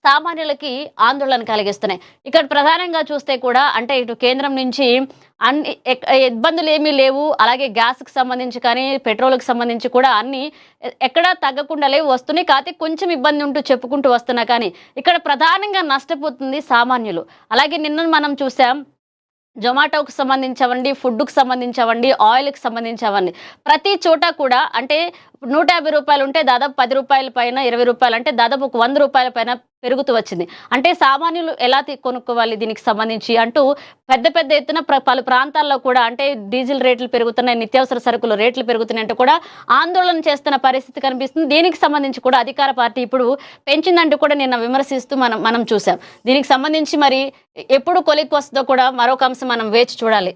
S1: సామాన్యులకి ఆందోళన కలిగిస్తున్నాయి. ఇక్కడ ప్రధానంగా చూస్తే కూడా అంటే ఇటు కేంద్రం నుంచి అన్ని ఇబ్బందులు ఏమీ లేవు. అలాగే గ్యాస్కి సంబంధించి కానీ పెట్రోల్కి సంబంధించి కూడా అన్ని ఎక్కడా తగ్గకుండా లేవు, వస్తున్నాయి. కాకపోతే కొంచెం ఇబ్బంది ఉంటూ చెప్పుకుంటూ వస్తున్నా కానీ ఇక్కడ ప్రధానంగా నష్టపోతుంది సామాన్యులు. అలాగే నిన్న మనం చూసాం జొమాటోకి సంబంధించవండి, ఫుడ్కి సంబంధించవండి, ఆయిల్కి సంబంధించవండి ప్రతి చోట కూడా అంటే ₹150 ఉంటే దాదాపు ₹10 పైన, ₹20 అంటే దాదాపు ₹100 పైన పెరుగుతూ వచ్చింది. అంటే సామాన్యులు ఎలా కొనుక్కోవాలి దీనికి సంబంధించి అంటూ పెద్ద పెద్ద ఎత్తున పలు ప్రాంతాల్లో కూడా అంటే డీజిల్ రేట్లు పెరుగుతున్నాయి, నిత్యావసర సరుకుల రేట్లు పెరుగుతున్నాయి అంటే కూడా ఆందోళన చేస్తున్న పరిస్థితి కనిపిస్తుంది. దీనికి సంబంధించి కూడా అధికార పార్టీ ఇప్పుడు పెంచిందంటూ కూడా నిన్న విమర్శిస్తూ మనం చూసాం. దీనికి సంబంధించి మరి ఎప్పుడు కొలిక్కి వస్తుందో కూడా మరొక అంశం మనం వేచి చూడాలి.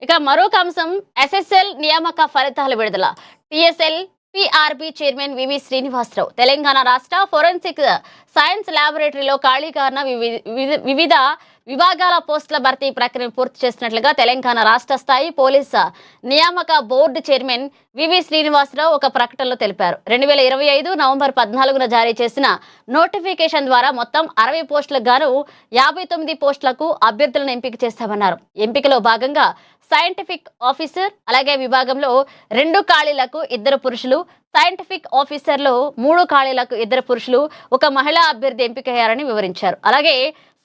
S1: ఇక మరొక అంశం ఎస్ఎస్ఎల్ నియామక ఫలితాల విడుదల. టిఎస్ఎల్ పిఆర్బి చైర్మన్ వివి శ్రీనివాసరావు తెలంగాణ రాష్ట్ర ఫోరెన్సిక్ సైన్స్ ల్యాబొరేటరీలో ఖాళీగా ఉన్న వివిధ విభాగాల పోస్టుల భర్తీ ప్రక్రియను పూర్తి చేసినట్లుగా తెలంగాణ రాష్ట్ర స్థాయి పోలీసు నియామక బోర్డు చైర్మన్ వివి శ్రీనివాసరావు ఒక ప్రకటనలో తెలిపారు. 2025 నవంబర్ 14న జారీ చేసిన నోటిఫికేషన్ ద్వారా మొత్తం 60 పోస్టులకు గాను 59 పోస్టులకు అభ్యర్థులను ఎంపిక చేస్తామన్నారు. ఎంపికలో భాగంగా సైంటిఫిక్ ఆఫీసర్ అలాగే విభాగంలో 2 ఖాళీలకు 2 పురుషులు, సైంటిఫిక్ ఆఫీసర్లో 3 ఖాళీలకు 2 పురుషులు, ఒక మహిళా అభ్యర్థి ఎంపికయ్యారని వివరించారు. అలాగే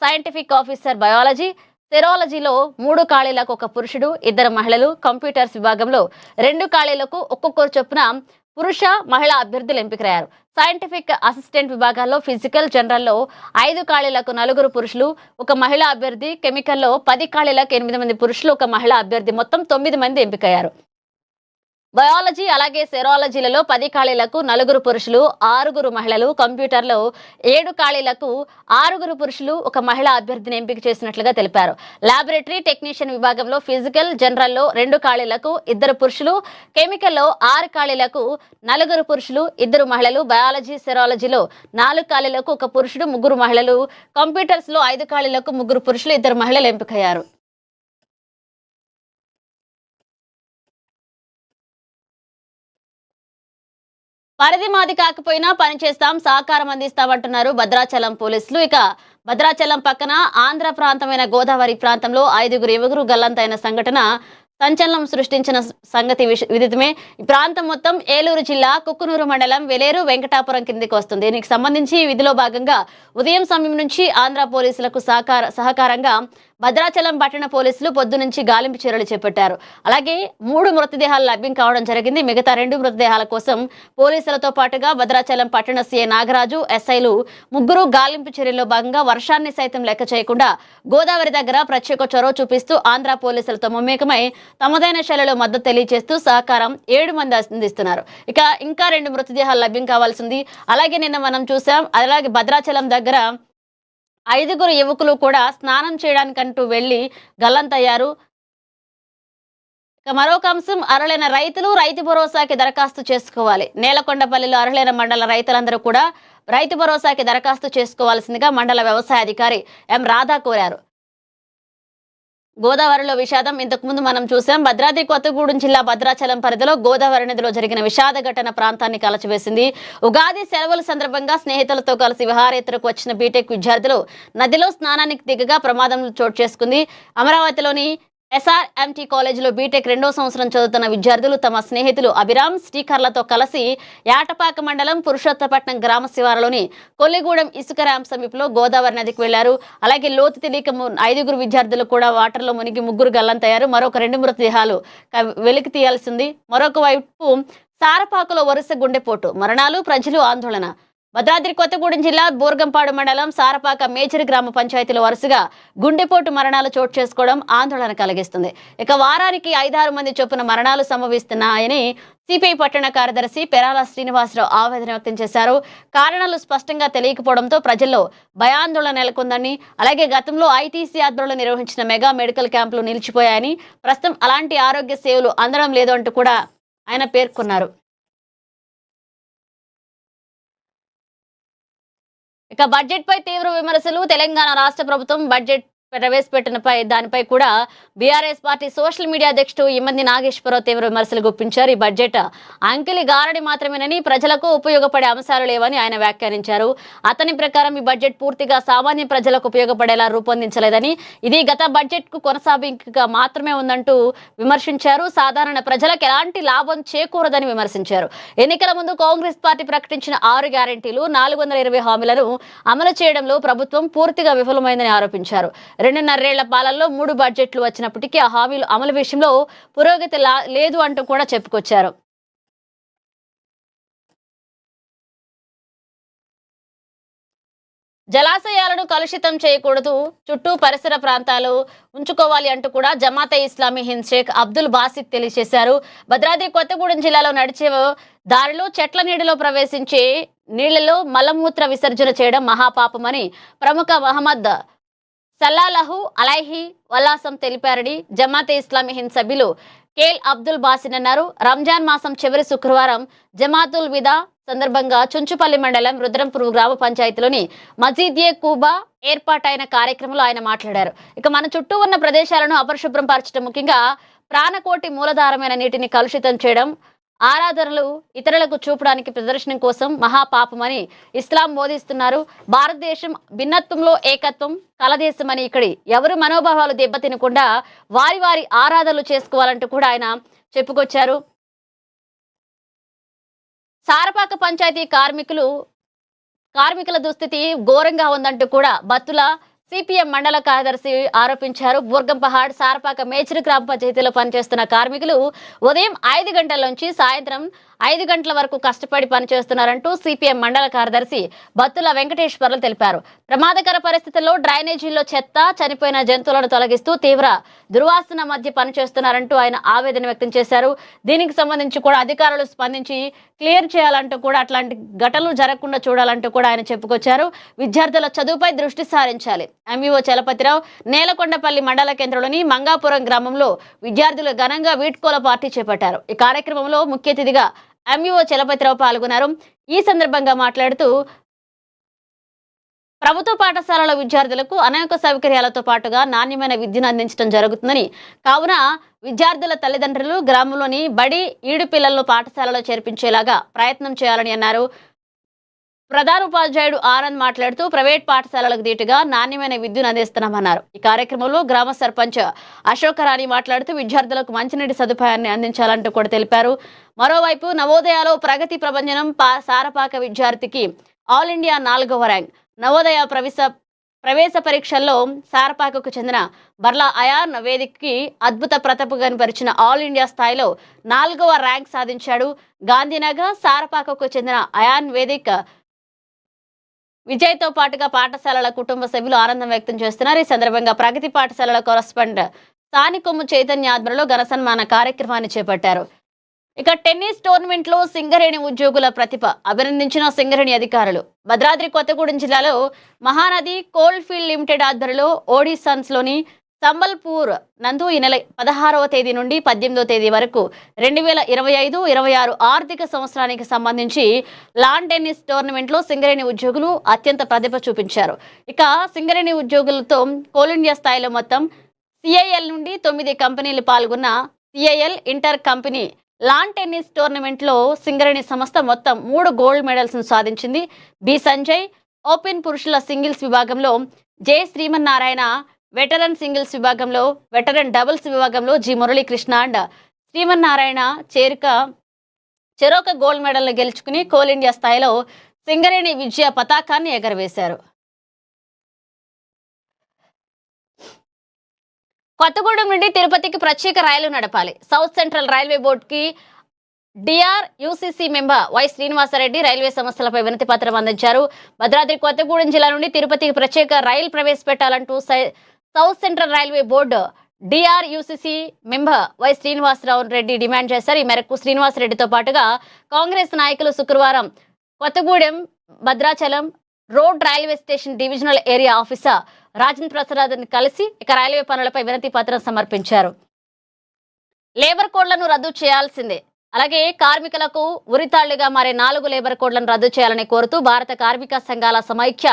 S1: సైంటిఫిక్ ఆఫీసర్ బయాలజీ, సెరాలజీలో 3 ఖాళీలకు 1 పురుషుడు, 2 మహిళలు, కంప్యూటర్స్ విభాగంలో 2 ఖాళీలకు ఒక్కొక్కరు చొప్పున పురుష, మహిళా అభ్యర్థులు ఎంపికయ్యారు. సైంటిఫిక్ అసిస్టెంట్ విభాగాల్లో ఫిజికల్ జనరల్లో 5 ఖాళీలకు 4 పురుషులు, 1 మహిళా అభ్యర్థి, కెమికల్లో 10 ఖాళీలకు 8 మంది పురుషులు, 1 మహిళా అభ్యర్థి మొత్తం 9 మంది ఎంపికయ్యారు. బయాలజీ అలాగే సెరాలజీలలో 10 ఖాళీలకు 4 పురుషులు, 6 మహిళలు, కంప్యూటర్లో 7 ఖాళీలకు 6 పురుషులు, 1 మహిళా అభ్యర్థిని ఎంపిక చేసినట్లుగా తెలిపారు. ల్యాబొరేటరీ టెక్నీషియన్ విభాగంలో ఫిజికల్ జనరల్లో 2 ఖాళీలకు 2 పురుషులు, కెమికల్లో 6 ఖాళీలకు 4 పురుషులు, 2 మహిళలు, బయాలజీ సెరాలజీలో 4 ఖాళీలకు 1 పురుషుడు, 3 మహిళలు, కంప్యూటర్స్లో 5 ఖాళీలకు 3 పురుషులు, 2 మహిళలు ఎంపికయ్యారు. పరిధి మాది కాకపోయినా పనిచేస్తాం, సహకారం అందిస్తామంటున్నారు భద్రాచలం పోలీసులు. ఇక భద్రాచలం పక్కన ఆంధ్ర ప్రాంతమైన గోదావరి ప్రాంతంలో 5 యువకులు గల్లంతైన సంఘటన సంచలనం సృష్టించిన సంగతి విదితమే. ఈ ప్రాంతం మొత్తం ఏలూరు జిల్లా కుక్కునూరు మండలం వెలేరు వెంకటాపురం కిందికి వస్తుంది. దీనికి సంబంధించి విధిలో భాగంగా ఉదయం సమయం నుంచి ఆంధ్ర పోలీసులకు సహకారంగా భద్రాచలం పట్టణ పోలీసులు పొద్దు నుంచి గాలింపు చర్యలు చేపట్టారు. అలాగే 3 మృతదేహాలు లభ్యం కావడం జరిగింది. మిగతా 2 మృతదేహాల కోసం పోలీసులతో పాటుగా భద్రాచలం పట్టణ సీఐ నాగరాజు, ఎస్ఐలు 3 గాలింపు చర్యల్లో భాగంగా వర్షాన్ని సైతం లెక్క చేయకుండా గోదావరి దగ్గర ప్రత్యేక చొరవ చూపిస్తూ ఆంధ్ర పోలీసులతో మమేకమై తమదైన శైలిలో మద్దతు తెలియజేస్తూ సహకారం 7 మంది అందిస్తున్నారు. ఇక ఇంకా 2 మృతదేహాలు లభ్యం కావాల్సింది. అలాగే నిన్న మనం చూసాం. అలాగే భద్రాచలం దగ్గర 5 యువకులు కూడా స్నానం చేయడానికంటూ వెళ్లి గల్లంతయ్యారు. ఇక మరొక అంశం, అర్హులైన రైతులు రైతు భరోసాకి దరఖాస్తు చేసుకోవాలి. నేలకొండపల్లిలో అర్హులైన మండల రైతులందరూ కూడా రైతు భరోసాకి దరఖాస్తు చేసుకోవాల్సిందిగా మండల వ్యవసాయ అధికారి ఎం రాధా కోరారు. గోదావరిలో విషాదం. ఇంతకుముందు మనం చూసాం భద్రాద్రి కొత్తగూడెం జిల్లా భద్రాచలం పరిధిలో గోదావరి నదిలో జరిగిన విషాద ఘటన ప్రాంతాన్ని కలచివేసింది. ఉగాది సెలవుల సందర్భంగా స్నేహితులతో కలిసి విహారయాత్రకు వచ్చిన బీటెక్ విద్యార్థులు నదిలో స్నానానికి దిగగా ప్రమాదం చోటు చేసుకుంది. అమరావతిలోని ఎస్ఆర్ఎంటీ కాలేజీలో బీటెక్ 2వ సంవత్సరం చదువుతున్న విద్యార్థులు తమ స్నేహితులు అభిరామ్ శ్రీకర్లతో కలిసి యాటపాక మండలం పురుషోత్తపట్నం గ్రామ శివారులోని కొల్లిగూడెం ఇసుక ర్యాంప్ సమీపంలో గోదావరి నదికి వెళ్లారు. అలాగే లోతు తెలియక 5గురు విద్యార్థులు కూడా వాటర్లో మునిగి 3 గల్లంతయ్యారు. మరొక 2 మృతదేహాలు వెలికి తీయాల్సింది. మరొక వైపు సారపాకలో వరుస గుండెపోటు మరణాలు, ప్రజలు ఆందోళన. భద్రాద్రి కొత్తగూడెం జిల్లా బోర్గంపాడు మండలం సారపాక మేజర్ గ్రామ పంచాయతీలో వరుసగా గుండెపోటు మరణాలు చోటు చేసుకోవడం ఆందోళన కలిగిస్తుంది. ఇక వారానికి 5-6 మంది చొప్పున మరణాలు సంభవిస్తున్నాయని సిపిఐ పట్టణ కార్యదర్శి పెరాల శ్రీనివాసరావు ఆవేదన వ్యక్తం చేశారు. కారణాలు స్పష్టంగా తెలియకపోవడంతో ప్రజల్లో భయాందోళన నెలకొందని, అలాగే గతంలో ఐటీసీ ఆధ్వర్యంలో నిర్వహించిన మెగా మెడికల్ క్యాంపులు నిలిచిపోయాయని, ప్రస్తుతం అలాంటి ఆరోగ్య సేవలు అందడం లేదు అంటూ కూడా ఆయన పేర్కొన్నారు. ఇక బడ్జెట్ పై తీవ్ర విమర్శలు. తెలంగాణ రాష్ట్ర ప్రభుత్వం బడ్జెట్ దానిపై కూడా బీఆర్ఎస్ పార్టీ సోషల్ మీడియా అధ్యక్షుడు ఇమ్మంది నాగేశ్వరరావు తీవ్ర విమర్శలు గుప్పించారు. ఈ బడ్జెట్ అంకెలి గారడి మాత్రమేనని, ప్రజలకు ఉపయోగపడే అంశాలు లేవని ఆయన వ్యాఖ్యానించారు. అతని ప్రకారం ఈ బడ్జెట్ పూర్తిగా సామాన్య ప్రజలకు ఉపయోగపడేలా రూపొందించలేదని, ఇది గత బడ్జెట్ కు కొనసాగింపుగా మాత్రమే ఉందంటూ విమర్శించారు. సాధారణ ప్రజలకు ఎలాంటి లాభం చేకూరదని విమర్శించారు. ఎన్నికల ముందు కాంగ్రెస్ పార్టీ ప్రకటించిన 6 గ్యారెంటీలు, 420 హామీలను అమలు చేయడంలో ప్రభుత్వం పూర్తిగా విఫలమైందని ఆరోపించారు. 2.5 పాలనలో 3 బడ్జెట్లు వచ్చినప్పటికీ ఆ హామీలు అమలు విషయంలో పురోగతి లేదు అంటూ కూడా చెప్పుకొచ్చారు. జలాశయాలను కలుషితం చేయకూడదు, చుట్టూ పరిసర ప్రాంతాలు ఉంచుకోవాలి అంటూ కూడా జమాతే ఇస్లామీ హింద్ షేక్ అబ్దుల్ బాసిత్ తెలియజేశారు. భద్రాద్రి కొత్తగూడెం జిల్లాలో నడిచే దారిలో చెట్ల నీడలో ప్రవేశించే నీళ్లలో మలమూత్ర విసర్జన చేయడం మహాపాపమని ప్రముఖ మహమ్మద్ సల్లాహు అలైహి వల్లాసం తెలిపారని జమాతే ఇస్లామీ హింద్ సభ్యులు కేల్ అబ్దుల్ బాసిన్ అన్నారు. రంజాన్ మాసం చివరి శుక్రవారం జమాతుల్ విదా సందర్భంగా చుంచుపల్లి మండలం రుద్రంపూర్ గ్రామ పంచాయతీలోని మజీద్యే కూబా ఏర్పాటైన కార్యక్రమంలో ఆయన మాట్లాడారు. ఇక మన చుట్టూ ఉన్న ప్రదేశాలను అపరిశుభ్రం పరచడం, ముఖ్యంగా ప్రాణకోటి మూలధారమైన నీటిని కలుషితం చేయడం, ఆరాధనలు ఇతరులకు చూపడానికి ప్రదర్శనం కోసం మహాపాపమని ఇస్లాం బోధిస్తున్నారు. భారతదేశం భిన్నత్వంలో ఏకత్వం కలదేశమని, ఇక్కడి ఎవరు మనోభావాలు దెబ్బతినకుండా వారి వారి ఆరాధనలు చేసుకోవాలంటూ కూడా ఆయన చెప్పుకొచ్చారు. సారపాక పంచాయతీ కార్మికుల దుస్థితి ఘోరంగా ఉందంటూ కూడా బత్తుల సిపిఎం మండల కార్యదర్శి ఆరోపించారు. బోర్గంపహాడ్ సారపాక మేచర్ గ్రామ పంచాయతీలో పనిచేస్తున్న కార్మికులు ఉదయం 5 గంటల నుంచి సాయంత్రం 5 గంటల వరకు కష్టపడి పనిచేస్తున్నారంటూ సిపిఎం మండల కార్యదర్శి బత్తుల వెంకటేశ్వర్లు తెలిపారు. ప్రమాదకర పరిస్థితుల్లో డ్రైనేజీల్లో చెత్త, చనిపోయిన జంతువులను తొలగిస్తూ తీవ్ర దుర్వాసన మధ్య పనిచేస్తున్నారంటూ ఆయన ఆవేదన వ్యక్తం చేశారు. దీనికి సంబంధించి కూడా అధికారులు స్పందించి క్లియర్ చేయాలంటూ కూడా, అట్లాంటి ఘటనలు జరగకుండా చూడాలంటూ కూడా ఆయన చెప్పుకొచ్చారు. విద్యార్థుల చదువుపై దృష్టి సారించాలి. ఎంఈఓ చలపతిరావు నేలకొండపల్లి మండల కేంద్రంలోని మంగాపురం గ్రామంలో విద్యార్థులు ఘనంగా వీడ్కోల పార్టీ చేపట్టారు. ఈ కార్యక్రమంలో ముఖ్య అతిథిగా ఎంఈఓ చలపతిరావు పాల్గొన్నారు. ఈ సందర్భంగా మాట్లాడుతూ ప్రభుత్వ పాఠశాలల విద్యార్థులకు అనేక సౌకర్యాలతో పాటుగా నాణ్యమైన విద్యను అందించడం జరుగుతుందని, కావున విద్యార్థుల తల్లిదండ్రులు గ్రామంలోని బడి ఈడు పిల్లలను పాఠశాలలో చేర్పించేలాగా ప్రయత్నం చేయాలని అన్నారు. ప్రధాన ఉపాధ్యాయుడు ఆనంద్ మాట్లాడుతూ ప్రైవేట్ పాఠశాలలకు దీటుగా నాణ్యమైన విద్యను అందిస్తున్నామన్నారు. ఈ కార్యక్రమంలో గ్రామ సర్పంచ్ అశోకరాణి మాట్లాడుతూ విద్యార్థులకు మంచినీటి సదుపాయాన్ని అందించాలంటూ కూడా తెలిపారు. మరోవైపు నవోదయాలో ప్రగతి ప్రభంజనం సారపాక విద్యార్థికి ఆల్ ఇండియా 4వ ర్యాంక్. నవోదయ ప్రవేశ పరీక్షల్లో సారపాకకు చెందిన బర్లా అయాన్ వేదికకి అద్భుత ప్రతిభ కనపరిచిన ఆల్ ఇండియా స్థాయిలో 4వ ర్యాంక్ సాధించాడు. గాంధీనగర్ సారపాకకు చెందిన అయాన్ వేదిక్ విజయ్తో పాటుగా పాఠశాలల కుటుంబ సభ్యులు ఆనందం వ్యక్తం చేస్తున్నారు. ఈ సందర్భంగా ప్రగతి పాఠశాలల కరస్పాండెంట్ స్థానికొమ్ము చైతన్య ఆధ్వర్యంలో ఘన సన్మాన కార్యక్రమాన్ని చేపట్టారు. ఇక టెన్నిస్ టోర్నమెంట్ లో సింగరేణి ఉద్యోగుల ప్రతిభ అభినందించిన సింగరేణి అధికారులు. భద్రాద్రి కొత్తగూడెం జిల్లాలో మహానది కోల్డ్ ఫీల్డ్ లిమిటెడ్ ఆధ్వర్యంలో ఓడిసన్స్ లోని సంబల్పూర్ నందు ఈ నెల 16వ తేదీ నుండి 18వ తేదీ వరకు 2025-26 ఆర్థిక సంవత్సరానికి సంబంధించి లాన్ టెన్నిస్ టోర్నమెంట్ లో సింగరేణి ఉద్యోగులు అత్యంత ప్రతిభ చూపించారు. ఇక సింగరేణి ఉద్యోగులతో కోల్ ఇండియా స్థాయిలో మొత్తం సిఐఎల్ నుండి 9 కంపెనీలు పాల్గొన్న CIL inter company lawn tennis tournament లో సింగరేణి సంస్థ మొత్తం 3 గోల్డ్ మెడల్స్ సాధించింది. బి సంజయ్ ఓపెన్ పురుషుల సింగిల్స్ విభాగంలో జె శ్రీమన్నారాయణ వెటరన్ సింగిల్స్ విభాగంలో, వెటరన్ డబుల్స్ విభాగంలో జి మురళీకృష్ణ అండ్ శ్రీమన్నారాయణ చెరొక గోల్డ్ మెడల్ను గెలుచుకుని కోల్ ఇండియా స్థాయిలో సింగరేణి విజయ పతాకాన్ని ఎగరవేశారు. కొత్తగూడెం నుండి తిరుపతికి ప్రత్యేక రైలు నడపాలి. సౌత్ సెంట్రల్ రైల్వే బోర్డుకి UCC member Y Srinivasareddy railway సమస్యలపై వినతి పత్రం అందించారు. భద్రాద్రి కొత్తగూడెం జిల్లా నుండి తిరుపతికి ప్రత్యేక రైలు ప్రవేశపెట్టాలంటూ south central railway board UCC member Y Srinivasareddy డిమాండ్ చేశారు. ఈ మేరకు శ్రీనివాసరెడ్డితో పాటుగా కాంగ్రెస్ నాయకులు శుక్రవారం Kothagudem Bhadrachalam road railway station divisional area officer Rajendra ప్రసాద్ని కలిసి రైల్వే పనులపై వినతి పత్రం సమర్పించారు. లేబర్ కోడ్లను రద్దు చేయాల్సిందే, అలాగే కార్మికులకు ఉరితాళ్లుగా మారే 4 లేబర్ కోడ్లను రద్దు చేయాలని కోరుతూ భారత కార్మిక సంఘాల సమైక్య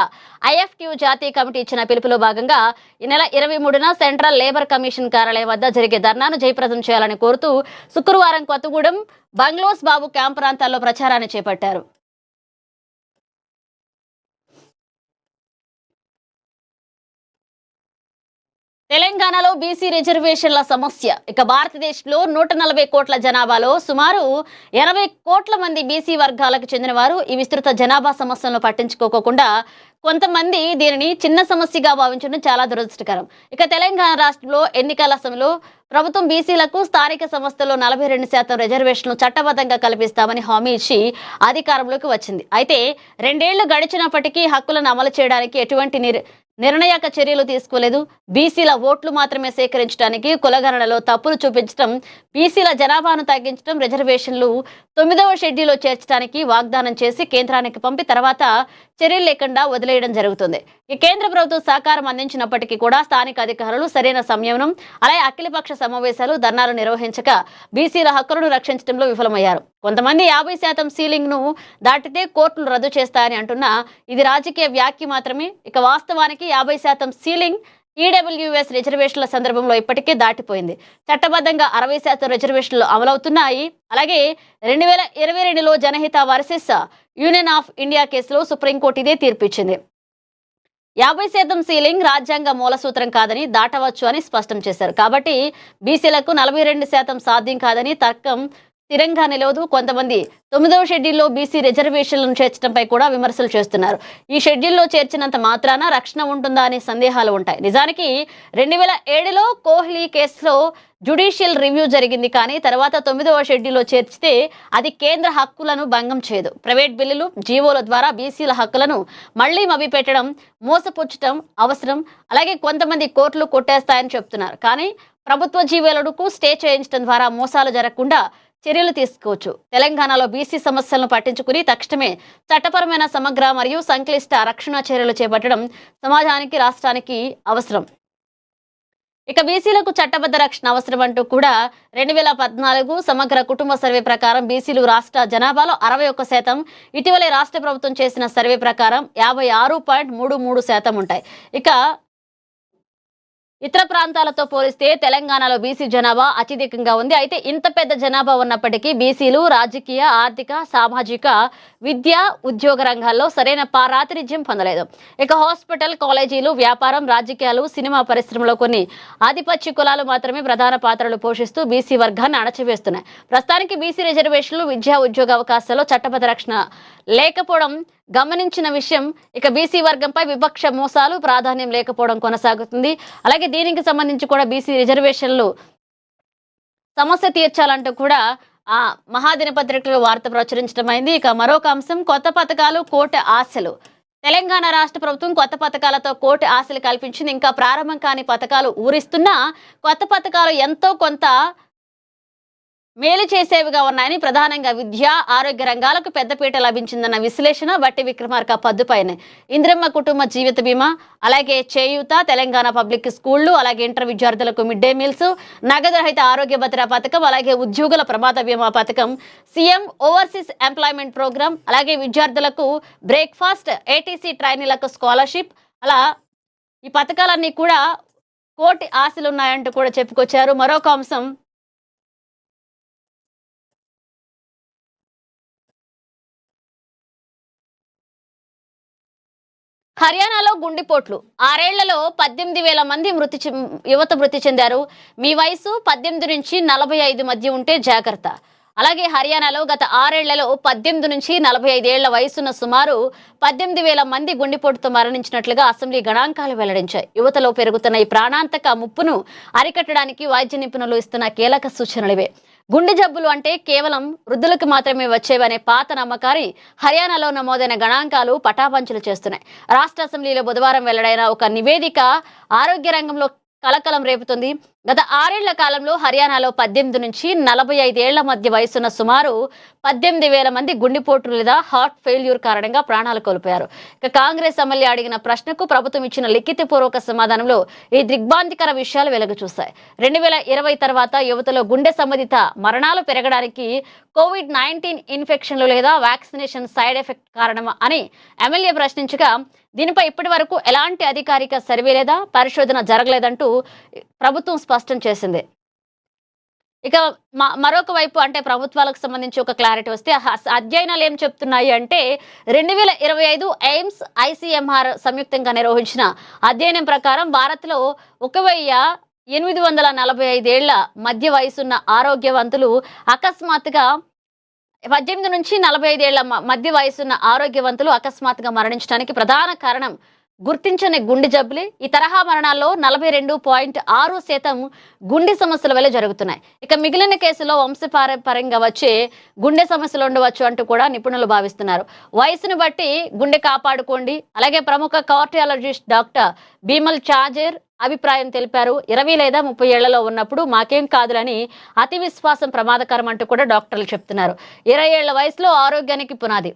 S1: ఐఎఫ్టియు జాతీయ కమిటీ ఇచ్చిన పిలుపులో భాగంగా ఈ నెల 23న సెంట్రల్ లేబర్ కమిషన్ కార్యాలయం వద్ద జరిగే ధర్నాను జయప్రదం చేయాలని కోరుతూ శుక్రవారం కొత్తగూడెం బంగ్లోస్ బాబు క్యాంప్ ప్రాంతాల్లో ప్రచారాన్ని చేపట్టారు. తెలంగాణలో బీసీ రిజర్వేషన్ల సమస్య. భారతదేశంలో 140 కోట్ల జనాభాలో సుమారు 80 కోట్ల మంది బీసీ వర్గాలకు చెందిన వారు ఈ విస్తృత జనాభా సమస్యలను పట్టించుకోకుండా కొంతమంది దీనిని చిన్న సమస్యగా భావించడం చాలా దురదృష్టకరం. తెలంగాణ రాష్ట్రంలో ఎన్నికల సమయంలో ప్రభుత్వం బీసీలకు స్థానిక సంస్థల్లో 42% రిజర్వేషన్లు చట్టబద్ధంగా కల్పిస్తామని హామీ ఇచ్చి అధికారంలోకి వచ్చింది. అయితే 2 ఏళ్లు గడిచినప్పటికీ హక్కులను అమలు చేయడానికి ఎటువంటి నిర్ణాయక చర్యలు తీసుకోలేదు. బీసీల ఓట్లు మాత్రమే సేకరించడానికి కులగణనలో తప్పులు చూపించడం, బీసీల జనాభాను తగ్గించడం, రిజర్వేషన్లు 9వ షెడ్యూల్లో చేర్చడానికి వాగ్దానం చేసి కేంద్రానికి పంపి తర్వాత చర్యలు లేకుండా వదిలేయడం జరుగుతుంది. కేంద్ర ప్రభుత్వం సహకారం అందించినప్పటికీ కూడా స్థానిక అధికారులు సరైన సంయమనం, అలాగే అఖిలపక్ష సమావేశాలు, ధర్నాలు నిర్వహించక బీసీల హక్కులను రక్షించడంలో విఫలమయ్యారు. కొంతమంది 50% సీలింగ్ ను దాటితే కోర్టులు రద్దు చేస్తాయని అంటున్నా ఇది రాజకీయ వ్యాఖ్య మాత్రమే. వాస్తవానికి 50% సీలింగ్ ఈడబ్ల్యూఎస్ రిజర్వేషన్ల సందర్భంలో ఇప్పటికే దాటిపోయింది. చట్టబద్ధంగా 60% రిజర్వేషన్లు అమలవుతున్నాయి. అలాగే 2022లో జనహిత వర్సెస్ యూనియన్ ఆఫ్ ఇండియా కేసులో సుప్రీంకోర్టు ఇదే తీర్పిచ్చింది. 50% సీలింగ్ రాజ్యాంగ మూలసూత్రం కాదని, దాటవచ్చు అని స్పష్టం చేశారు. కాబట్టి బీసీలకు 42% సాధ్యం కాదని తర్కం స్థిరంగా నిలవదు. కొంతమంది 9వ షెడ్యూల్లో బీసీ రిజర్వేషన్లను చేర్చడంపై కూడా విమర్శలు చేస్తున్నారు. ఈ షెడ్యూల్లో చేర్చినంత మాత్రాన రక్షణ ఉంటుందా అనే సందేహాలు ఉంటాయి. నిజానికి 2007లో కోహ్లీ కేసులో జ్యుడిషియల్ రివ్యూ జరిగింది. కానీ తర్వాత 9వ షెడ్యూల్లో చేర్చితే అది కేంద్ర హక్కులను భంగం చేయదు. ప్రైవేట్ బిల్లులు, జీవోల ద్వారా బీసీల హక్కులను మళ్లీ మభ్యపెట్టడం, మోసపుచ్చడం అవసరం. అలాగే కొంతమంది కోర్టులు కొట్టేస్తాయని చెప్తున్నారు. కానీ ప్రభుత్వ జీవోలకు స్టే చేయించడం ద్వారా మోసాలు జరగకుండా చర్యలు తీసుకోవచ్చు. తెలంగాణలో బీసీ సమస్యలను పట్టించుకుని తక్షణమే చట్టపరమైన సమగ్ర మరియు సంక్లిష్ట రక్షణ చర్యలు చేపట్టడం సమాజానికి, రాష్ట్రానికి అవసరం. బీసీలకు చట్టబద్ధ రక్షణ అవసరం అంటూ కూడా 2014 సమగ్ర కుటుంబ సర్వే ప్రకారం బీసీలు రాష్ట్ర జనాభాలో 61%, ఇటీవలే రాష్ట్ర ప్రభుత్వం చేసిన సర్వే ప్రకారం 56.33% ఉంటాయి. ఇతర ప్రాంతాలతో పోలిస్తే తెలంగాణలో బీసీ జనాభా అత్యధికంగా ఉంది. అయితే ఇంత పెద్ద జనాభా ఉన్నప్పటికీ బీసీలు రాజకీయ, ఆర్థిక, సామాజిక, విద్య, ఉద్యోగ రంగాల్లో సరైన ప్రాతినిధ్యం పొందలేదు. హాస్పిటల్, కాలేజీలు, వ్యాపారం, రాజకీయాలు, సినిమా పరిశ్రమలో కొన్ని ఆధిపత్య కులాలు మాత్రమే ప్రధాన పాత్రలు పోషిస్తూ బీసీ వర్గాన్ని అణచివేస్తున్నాయి. ప్రస్తుతానికి బీసీ రిజర్వేషన్లు, విద్యా, ఉద్యోగ అవకాశాల్లో చట్టబద్ధ రక్షణ లేకపోవడం గమనించిన విషయం. బీసీ వర్గంపై విపక్ష మోసాలు ప్రాధాన్యం లేకపోవడం కొనసాగుతుంది. అలాగే దీనికి సంబంధించి కూడా బీసీ రిజర్వేషన్లు సమస్య తీర్చాలంటూ కూడా మహాదినపత్రికలో వార్త ప్రచురించడం అయింది. మరొక అంశం, కొత్త పథకాలు, కోటి ఆశలు. తెలంగాణ రాష్ట్ర ప్రభుత్వం కొత్త పథకాలతో కోటి ఆశలు కల్పించింది. ఇంకా ప్రారంభం కాని పథకాలు ఊరిస్తున్నా కొత్త పథకాలు ఎంతో కొంత మేలు చేసేవిగా ఉన్నాయని, ప్రధానంగా విద్య, ఆరోగ్య రంగాలకు పెద్దపీట లభించిందన్న విశ్లేషణ బట్టి విక్రమార్క పద్దుపైనే. ఇంద్రమ్మ కుటుంబ జీవిత బీమా, అలాగే చేయూత, తెలంగాణ పబ్లిక్ స్కూళ్లు, అలాగే ఇంటర్ విద్యార్థులకు మిడ్ డే మీల్స్, నగదు రహిత ఆరోగ్య భద్రతా పథకం, అలాగే ఉద్యోగుల ప్రమాద బీమా పథకం, సీఎం ఓవర్సీస్ ఎంప్లాయ్మెంట్ ప్రోగ్రాం, అలాగే విద్యార్థులకు బ్రేక్ఫాస్ట్, ఏటీసీ ట్రైనీలకు స్కాలర్షిప్, అలా ఈ పథకాలన్నీ కూడా కోటి ఆశలున్నాయంటూ కూడా చెప్పుకొచ్చారు. మరొక అంశం, హర్యానాలో గుండెపోట్లు 6 ఏళ్లలో 18,000 మంది యువత మృతి చెందారు. మీ వయసు 18 నుంచి 45 మధ్య ఉంటే జాగ్రత్త. అలాగే హర్యానాలో గత 6 ఏళ్లలో 18 నుంచి 45 ఏళ్ల వయసున్న సుమారు 18,000 మంది గుండెపోటుతో మరణించినట్లుగా అసెంబ్లీ గణాంకాలు వెల్లడించాయి. యువతలో పెరుగుతున్న ఈ ప్రాణాంతక ముప్పును అరికట్టడానికి వైద్య నిపుణులు ఇస్తున్న కీలక సూచనలివే. గుండె జబ్బులు అంటే కేవలం వృద్ధులకు మాత్రమే వచ్చేవనే పాత నమ్మకాన్ని హర్యానాలో నమోదైన గణాంకాలు పటాపంచలు చేస్తున్నాయి. రాష్ట్ర అసెంబ్లీలో బుధవారం వెల్లడైన ఒక నివేదిక ఆరోగ్య రంగంలో కలకలం రేపుతుంది. గత 6 ఏళ్ల కాలంలో హర్యానాలో 18 నుంచి 45 ఏళ్ల మధ్య వయసున్న సుమారు 18,000 మంది గుండెపోటు లేదా హార్ట్ ఫెయిల్యూర్ కారణంగా ప్రాణాలు కోల్పోయారు. ఇక కాంగ్రెస్ ఎమ్మెల్యే అడిగిన ప్రశ్నకు ప్రభుత్వం ఇచ్చిన లిఖితపూర్వక సమాధానంలో ఈ దిగ్భ్రాంతికర విషయాలు వెలుగు చూశాయి. 2020 తర్వాత యువతలో గుండె సంబంధిత మరణాలు పెరగడానికి కోవిడ్-19 ఇన్ఫెక్షన్లు లేదా వ్యాక్సినేషన్ సైడ్ ఎఫెక్ట్ కారణమా అని ఎమ్మెల్యే ప్రశ్నించగా, దీనిపై ఇప్పటి వరకు ఎలాంటి అధికారిక సర్వే లేదా పరిశోధన జరగలేదంటూ ప్రభుత్వం స్పష్టం చేసింది. ఇక మరొక వైపు అంటే ప్రభుత్వాలకు సంబంధించి ఒక క్లారిటీ వస్తే అధ్యయనాలు ఏం చెప్తున్నాయి అంటే 2025 ఎయిమ్స్ ICMR సంయుక్తంగా నిర్వహించిన అధ్యయనం ప్రకారం భారత్లో 1,845 ఏళ్ల మధ్య వయసున్న ఆరోగ్యవంతులు అకస్మాత్తుగా 18 నుంచి 45 ఏళ్ల మధ్య వయసున్న ఆరోగ్యవంతులు అకస్మాత్తుగా మరణించడానికి ప్రధాన కారణం గుర్తించని గుండె జబ్బులే. ఈ తరహా మరణాల్లో 42.6% గుండె సమస్యల వల్ల జరుగుతున్నాయి. ఇక మిగిలిన కేసులో వంశపారంపర్యంగా వచ్చే గుండె సమస్యలు ఉండవచ్చు అంటూ కూడా నిపుణులు భావిస్తున్నారు. వయసును బట్టి గుండె కాపాడుకోండి. అలాగే ప్రముఖ కార్డియాలజిస్ట్ డాక్టర్ బిమల్ చాజర్ అభిప్రాయం తెలిపారు. 20 లేదా 30 ఏళ్లలో ఉన్నప్పుడు మాకేం కాదులని అతి విశ్వాసం ప్రమాదకరం అంటూ కూడా డాక్టర్లు చెప్తున్నారు. 20 ఏళ్ల వయసులో ఆరోగ్యానికి పునాది.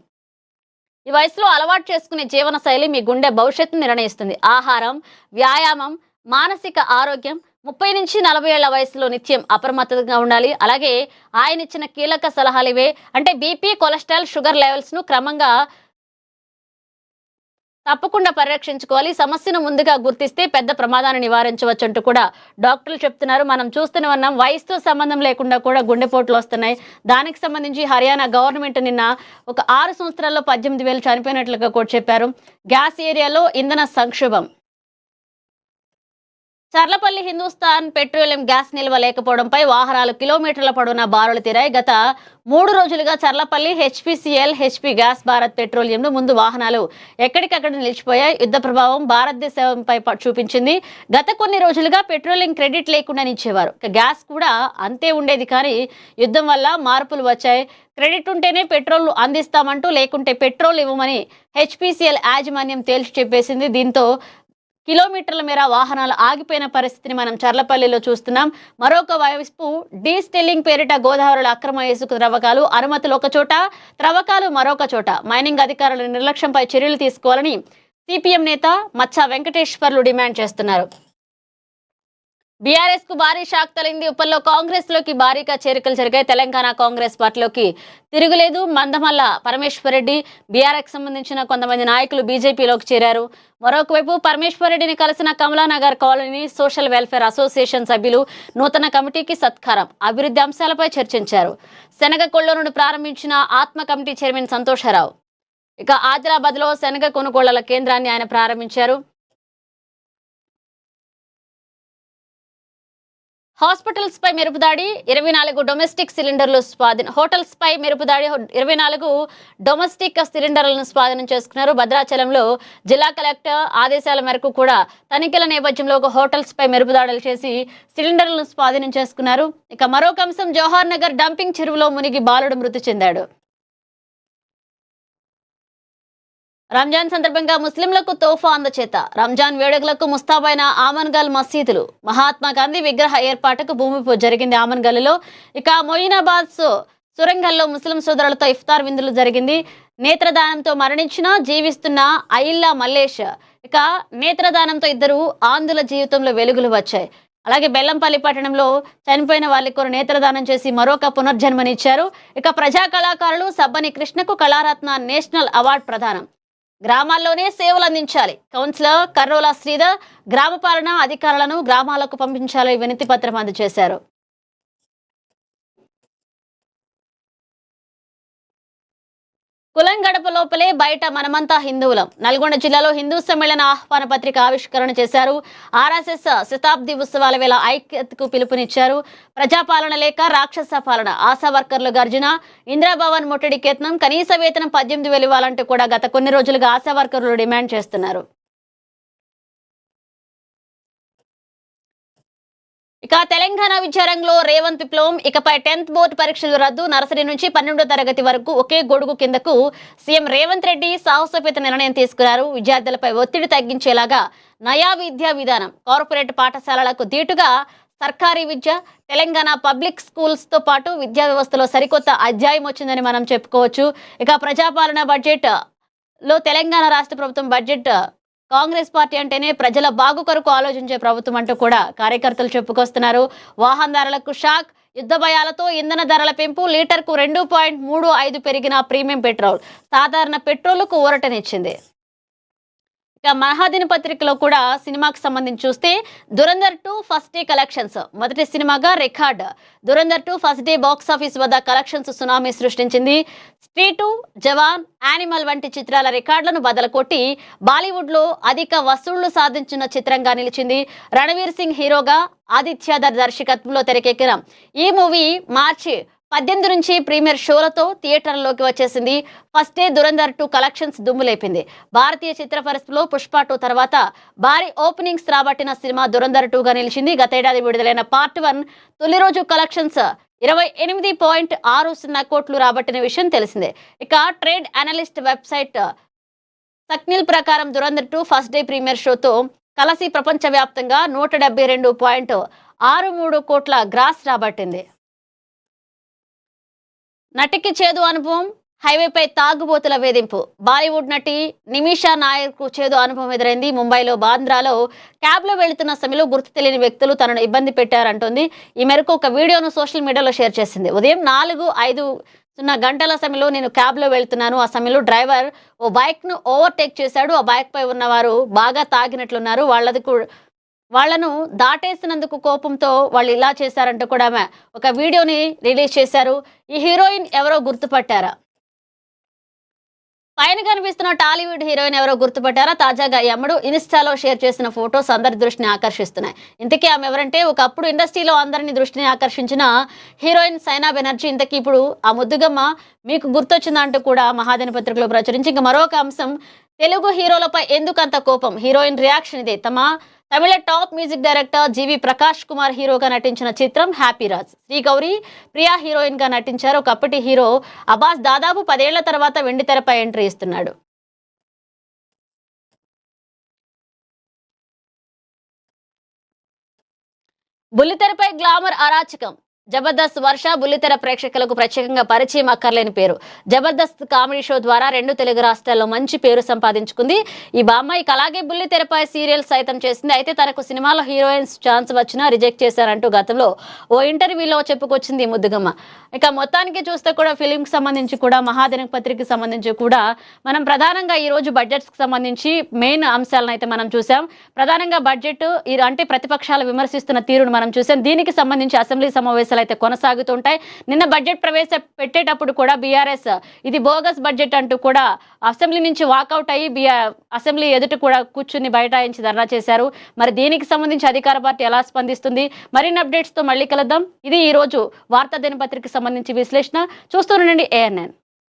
S1: ఈ వయసులో అలవాటు చేసుకునే జీవన శైలి మీ గుండె భవిష్యత్తును నిర్ణయిస్తుంది. ఆహారం, వ్యాయామం, మానసిక ఆరోగ్యం. 30 నుంచి 40 ఏళ్ల వయసులో నిత్యం అప్రమత్తంగా ఉండాలి. అలాగే ఆయన ఇచ్చిన కీలక సలహాలు ఇవే. అంటే బీపీ, కొలెస్ట్రాల్, షుగర్ లెవెల్స్ ను క్రమంగా తప్పకుండా పరిరక్షించుకోవాలి. సమస్యను ముందుగా గుర్తిస్తే పెద్ద ప్రమాదాన్ని నివారించవచ్చు అంటూ కూడా డాక్టర్లు చెప్తున్నారు. మనం చూస్తూనే ఉన్నాం, వయసుతో సంబంధం లేకుండా కూడా గుండెపోట్లు వస్తున్నాయి. దానికి సంబంధించి హర్యానా గవర్నమెంట్ నిన్న ఒక 6 సంవత్సరాల్లో 18,000 చనిపోయినట్లుగా కూడా చెప్పారు. గ్యాస్ ఏరియాలో ఇంధన సంక్షోభం. చర్లపల్లి హిందుస్థాన్ పెట్రోలియం గ్యాస్ నిల్వ లేకపోవడంపై వాహనాలు కిలోమీటర్ల పొడవునా బారులు తీరాయి. గత 3 రోజులుగా Charlapalli HPCL, HP gas Bharat పెట్రోలియంను ముందు వాహనాలు ఎక్కడికక్కడ నిలిచిపోయాయి. యుద్ధ ప్రభావం భారతదేశంపై చూపించింది. గత కొన్ని రోజులుగా పెట్రోలియం క్రెడిట్ లేకుండా ఇచ్చేవారు. గ్యాస్ కూడా అంతే ఉండేది. కానీ యుద్ధం వల్ల మార్పులు వచ్చాయి. క్రెడిట్ ఉంటేనే పెట్రోల్ అందిస్తామంటూ, లేకుంటే పెట్రోల్ ఇవ్వమని HPCL యాజమాన్యం తేల్చి చెప్పేసింది. దీంతో కిలోమీటర్ల మేర వాహనాలు ఆగిపోయిన పరిస్థితిని మనం చర్లపల్లిలో చూస్తున్నాం. మరొక వైపు డీస్టిల్లింగ్ పేరిట గోదావరిలో అక్రమ ఇసుక త్రవ్వకాలు, అనుమతులు ఒక చోట, త్రవ్వకాలు మరొక చోట. మైనింగ్ అధికారుల నిర్లక్ష్యంపై చర్యలు తీసుకోవాలని CPM నేత మచ్చా వెంకటేశ్వర్లు డిమాండ్ చేస్తున్నారు. బీఆర్ఎస్ కు భారీ షాక్ తగిలింది. ఉప్పల్లో కాంగ్రెస్ లోకి భారీగా చేరికలు జరిగాయి. తెలంగాణ కాంగ్రెస్ పార్టీలోకి తిరుగులేదు. మందమల్ల పరమేశ్వర్ రెడ్డి, బీఆర్ఎస్ సంబంధించిన కొంతమంది నాయకులు బీజేపీలోకి చేరారు. మరొక వైపు పరమేశ్వర్ రెడ్డిని కలిసిన Kamalanagar colony social welfare association సభ్యులు నూతన కమిటీకి సత్కారం, అభివృద్ధి అంశాలపై చర్చించారు. శనగ కొల్లోను ప్రారంభించిన ఆత్మ కమిటీ చైర్మన్ సంతోషరావు. ఇక ఆదిలాబాద్ లో శనగ కొనుగోళ్ల కేంద్రాన్ని ఆయన ప్రారంభించారు. హాస్పిటల్స్ పై మెరుపుదాడి, 24 డొమెస్టిక్ సిలిండర్లు స్వాధీనం. హోటల్స్ పై మెరుపుదాడి, 24 డొమెస్టిక్ సిలిండర్లను స్వాధీనం చేసుకున్నారు. భద్రాచలంలో జిల్లా కలెక్టర్ ఆదేశాల మేరకు కూడా తనిఖీల నేపథ్యంలో హోటల్స్ పై మెరుపుదాడులు చేసి సిలిండర్లను స్వాధీనం చేసుకున్నారు. ఇక మరొక అంశం, జవహర్ నగర్ డంపింగ్ చెరువులో మునిగి బాలుడు మృతి చెందాడు. రంజాన్ సందర్భంగా ముస్లింలకు తోఫా అందచేత. రంజాన్ వేడుకలకు ముస్తాబైన ఆమన్గల్ మసీదులు. మహాత్మా గాంధీ విగ్రహ ఏర్పాటుకు భూమి పూజ జరిగింది ఆమన్గల్లో. ఇక మొయినాబాద్ సురంగంలో ముస్లిం సోదరులతో ఇఫ్తార్ విందులు జరిగింది. నేత్రదానంతో మరణించిన జీవిస్తున్న అయిల్లా మల్లేష్. ఇక నేత్రదానంతో 2 ఆంధ్రుల జీవితంలో వెలుగులు వచ్చాయి. అలాగే బెల్లంపల్లి పట్టణంలో చనిపోయిన వాళ్ళకి నేత్రదానం చేసి మరొక పునర్జన్మనిచ్చారు. ఇక ప్రజా కళాకారులు సబ్బని కృష్ణకు కళారత్న నేషనల్ అవార్డు ప్రదానం. గ్రామాల్లోనే సేవలు అందించాలి. కౌన్సిలర్ కర్రోల శ్రీధర్ గ్రామ పాలన అధికారులను గ్రామాలకు పంపించాలని వినతి పత్రం అందజేశారు. కులం గడప లోపలే బయట మనమంతా హిందువులం. నల్గొండ జిల్లాలో హిందూ సమ్మేళన ఆహ్వాన పత్రిక ఆవిష్కరణ చేశారు. ఆర్ఎస్ఎస్ శతాబ్ది ఉత్సవాల వేళ ఐక్యతకు పిలుపునిచ్చారు. ప్రజాపాలన లేక రాక్షస పాలన, ఆశా వర్కర్లు గర్జన, ఇందిరాభవన్ ముట్టడికి యత్నం, కనీస వేతనం 18,000 ఇవ్వాలంటూ కూడా గత కొన్ని రోజులుగా ఆశా వర్కర్లు డిమాండ్ చేస్తున్నారు. ఇక తెలంగాణ విచారంలో రేవంత్ విప్లవం. ఇకపై 10th బోర్డు పరీక్షలు రద్దు. నర్సరీ నుంచి 12వ తరగతి వరకు ఒకే గొడుగు కిందకు సీఎం రేవంత్ రెడ్డి సాహసోపేత నిర్ణయం తీసుకున్నారు. విద్యార్థులపై ఒత్తిడి తగ్గించేలాగా నయా విద్యా విధానం. కార్పొరేట్ పాఠశాలలకు దీటుగా సర్కారీ విద్య, తెలంగాణ పబ్లిక్ స్కూల్స్ తో పాటు విద్యా వ్యవస్థలో సరికొత్త అధ్యాయం వచ్చిందని మనం చెప్పుకోవచ్చు. ఇక ప్రజాపాలన బడ్జెట్ లో తెలంగాణ రాష్ట్ర ప్రభుత్వం బడ్జెట్ కాంగ్రెస్ పార్టీ అంటేనే ప్రజల బాగు కొరకు ఆలోచించే ప్రభుత్వం అంటూ కూడా కార్యకర్తలు చెప్పుకొస్తున్నారు. వాహనదారులకు షాక్. యుద్ధ భయాలతో ఇంధన ధరల పెంపు. లీటర్కు 2.35 పెరిగిన ప్రీమియం పెట్రోల్ సాధారణ పెట్రోల్కు ఊరటనిచ్చింది. ఇక మహాదిన పత్రికలో కూడా సినిమాకి సంబంధించి చూస్తే దురంధర్ 2 ఫస్ట్ డే కలెక్షన్స్ మొదటి సినిమాగా record. Dhurandhar 2 first day box office వద్ద కలెక్షన్స్ సునామీ సృష్టించింది. స్ట్రీట్, జవాన్, యానిమల్ వంటి చిత్రాల రికార్డులను బదలకొట్టి బాలీవుడ్ లో అధిక వసూళ్లు సాధించిన చిత్రంగా నిలిచింది. రణవీర్ సింగ్ హీరోగా, ఆదిత్యధర్ దర్శకత్వంలో తెరకెక్కిన ఈ మూవీ మార్చి 18 నుంచి ప్రీమియర్ షోలతో థియేటర్లోకి వచ్చేసింది. ఫస్ట్ డే దురంధర్ 2 కలెక్షన్స్ దుమ్ములేపింది. భారతీయ చిత్ర పరిస్థితిలో పుష్ప 2 తర్వాత భారీ ఓపెనింగ్స్ రాబట్టిన సినిమా దురంధర్ 2గా నిలిచింది. గతేడాది విడుదలైన పార్ట్ 1 తొలి రోజు కలెక్షన్స్ 28.60 కోట్లు రాబట్టిన విషయం తెలిసిందే. ఇక ట్రేడ్ అనలిస్ట్ వెబ్సైట్ సక్నిల్ ప్రకారం దురంధర్ 2 ఫస్ట్ డే ప్రీమియర్ షోతో కలిసి ప్రపంచవ్యాప్తంగా 172.63 కోట్ల గ్రాస్ రాబట్టింది. నటికి చేదు అనుభవం. హైవేపై తాగుబోతుల వేధింపు. బాలీవుడ్ నటి నిమిషా నాయర్కు చేదు అనుభవం ఎదురైంది. ముంబైలో బాంద్రాలో క్యాబ్లో వెళుతున్న సమయంలో గుర్తు తెలియని వ్యక్తులు తనను ఇబ్బంది పెట్టారంటోంది. ఈ మేరకు ఒక వీడియోను సోషల్ మీడియాలో షేర్ చేసింది. ఉదయం 4:50 గంటల సమయంలో నేను క్యాబ్లో వెళ్తున్నాను. ఆ సమయంలో డ్రైవర్ ఓ బైక్ను ఓవర్టేక్ చేశాడు. ఆ బైక్ పై ఉన్నవారు బాగా తాగినట్లున్నారు. వాళ్లను దాటేసినందుకు కోపంతో వాళ్ళు ఇలా చేశారంటూ కూడా ఆమె ఒక వీడియోని రిలీజ్ చేశారు. ఈ హీరోయిన్ ఎవరో గుర్తుపట్టారా? పైన కనిపిస్తున్న టాలీవుడ్ హీరోయిన్ ఎవరో గుర్తుపట్టారా? తాజాగా యమ్ముడు ఇన్స్టాలో షేర్ చేసిన ఫోటోస్ అందరి దృష్టిని ఆకర్షిస్తున్నాయి. ఇంతకీ ఆమె ఎవరంటే ఒకప్పుడు ఇండస్ట్రీలో అందరినీ దృష్టిని ఆకర్షించిన హీరోయిన్ సైనా బెనర్జీ. ఇంతకీ ఇప్పుడు ఆ ముద్దుగమ్మ మీకు గుర్తొచ్చిందా అంటూ కూడా మహాదిన పత్రికలో ప్రచురించి. ఇంకా మరొక అంశం, తెలుగు హీరోలపై ఎందుకంత కోపం? హీరోయిన్ రియాక్షన్ ఇదే. తమిళ టాప్ మ్యూజిక్ డైరెక్టర్ జీవి ప్రకాష్ కుమార్ హీరోగా నటించిన చిత్రం హ్యాపీ రాజ్. శ్రీగౌరి ప్రియా హీరోయిన్ గా నటించారు. ఒకప్పటి హీరో అబ్బాస్ దాదాపు 10 ఏళ్ల తర్వాత వెండితెరపై ఎంట్రీ ఇస్తున్నాడు. బుల్లితెరపై గ్లామర్ అరాచకం. జబర్దస్త్ వర్ష బుల్లితెర ప్రేక్షకులకు ప్రత్యేకంగా పరిచయం అక్కర్లేని పేరు. జబర్దస్త్ కామెడీ షో ద్వారా 2 తెలుగు రాష్ట్రాల్లో మంచి పేరు సంపాదించుకుంది ఈ బామ్మ. ఇక అలాగే బుల్లితెరపై సీరియల్ సైతం చేసింది. అయితే తనకు సినిమాలో హీరోయిన్స్ ఛాన్స్ వచ్చినా రిజెక్ట్ చేశారంటూ గతంలో ఓ ఇంటర్వ్యూలో చెప్పుకొచ్చింది ఈ ముద్దుగమ్మ. ఇక మొత్తానికి చూస్తే కూడా ఫిలింకి సంబంధించి కూడా మహాదిన పత్రికకి సంబంధించి కూడా మనం ప్రధానంగా ఈ రోజు బడ్జెట్స్ కి సంబంధించి మెయిన్ అంశాలను అయితే మనం చూసాం. ప్రధానంగా బడ్జెట్ అంటే ప్రతిపక్షాలు విమర్శిస్తున్న తీరును మనం చూసాం. దీనికి సంబంధించి అసెంబ్లీ సమావేశాలు అయితే కొనసాగుతుంటాయి. నిన్న బడ్జెట్ ప్రవేశపెట్టేటప్పుడు కూడా బీఆర్ఎస్ ఇది బోగస్ బడ్జెట్ అంటూ కూడా అసెంబ్లీ నుంచి వాకౌట్ అయ్యి అసెంబ్లీ ఎదుట కూడా కూర్చుని బైఠాయించి ధర్నా చేశారు. మరి దీనికి సంబంధించి అధికార పార్టీ ఎలా స్పందిస్తుంది? మరిన్ని అప్డేట్స్ తో మళ్ళీ కలుద్దాం. ఇది ఈ రోజు వార్తా దినపత్రికకి సంబంధించి విశ్లేషణ. చూస్తూనండి ANN.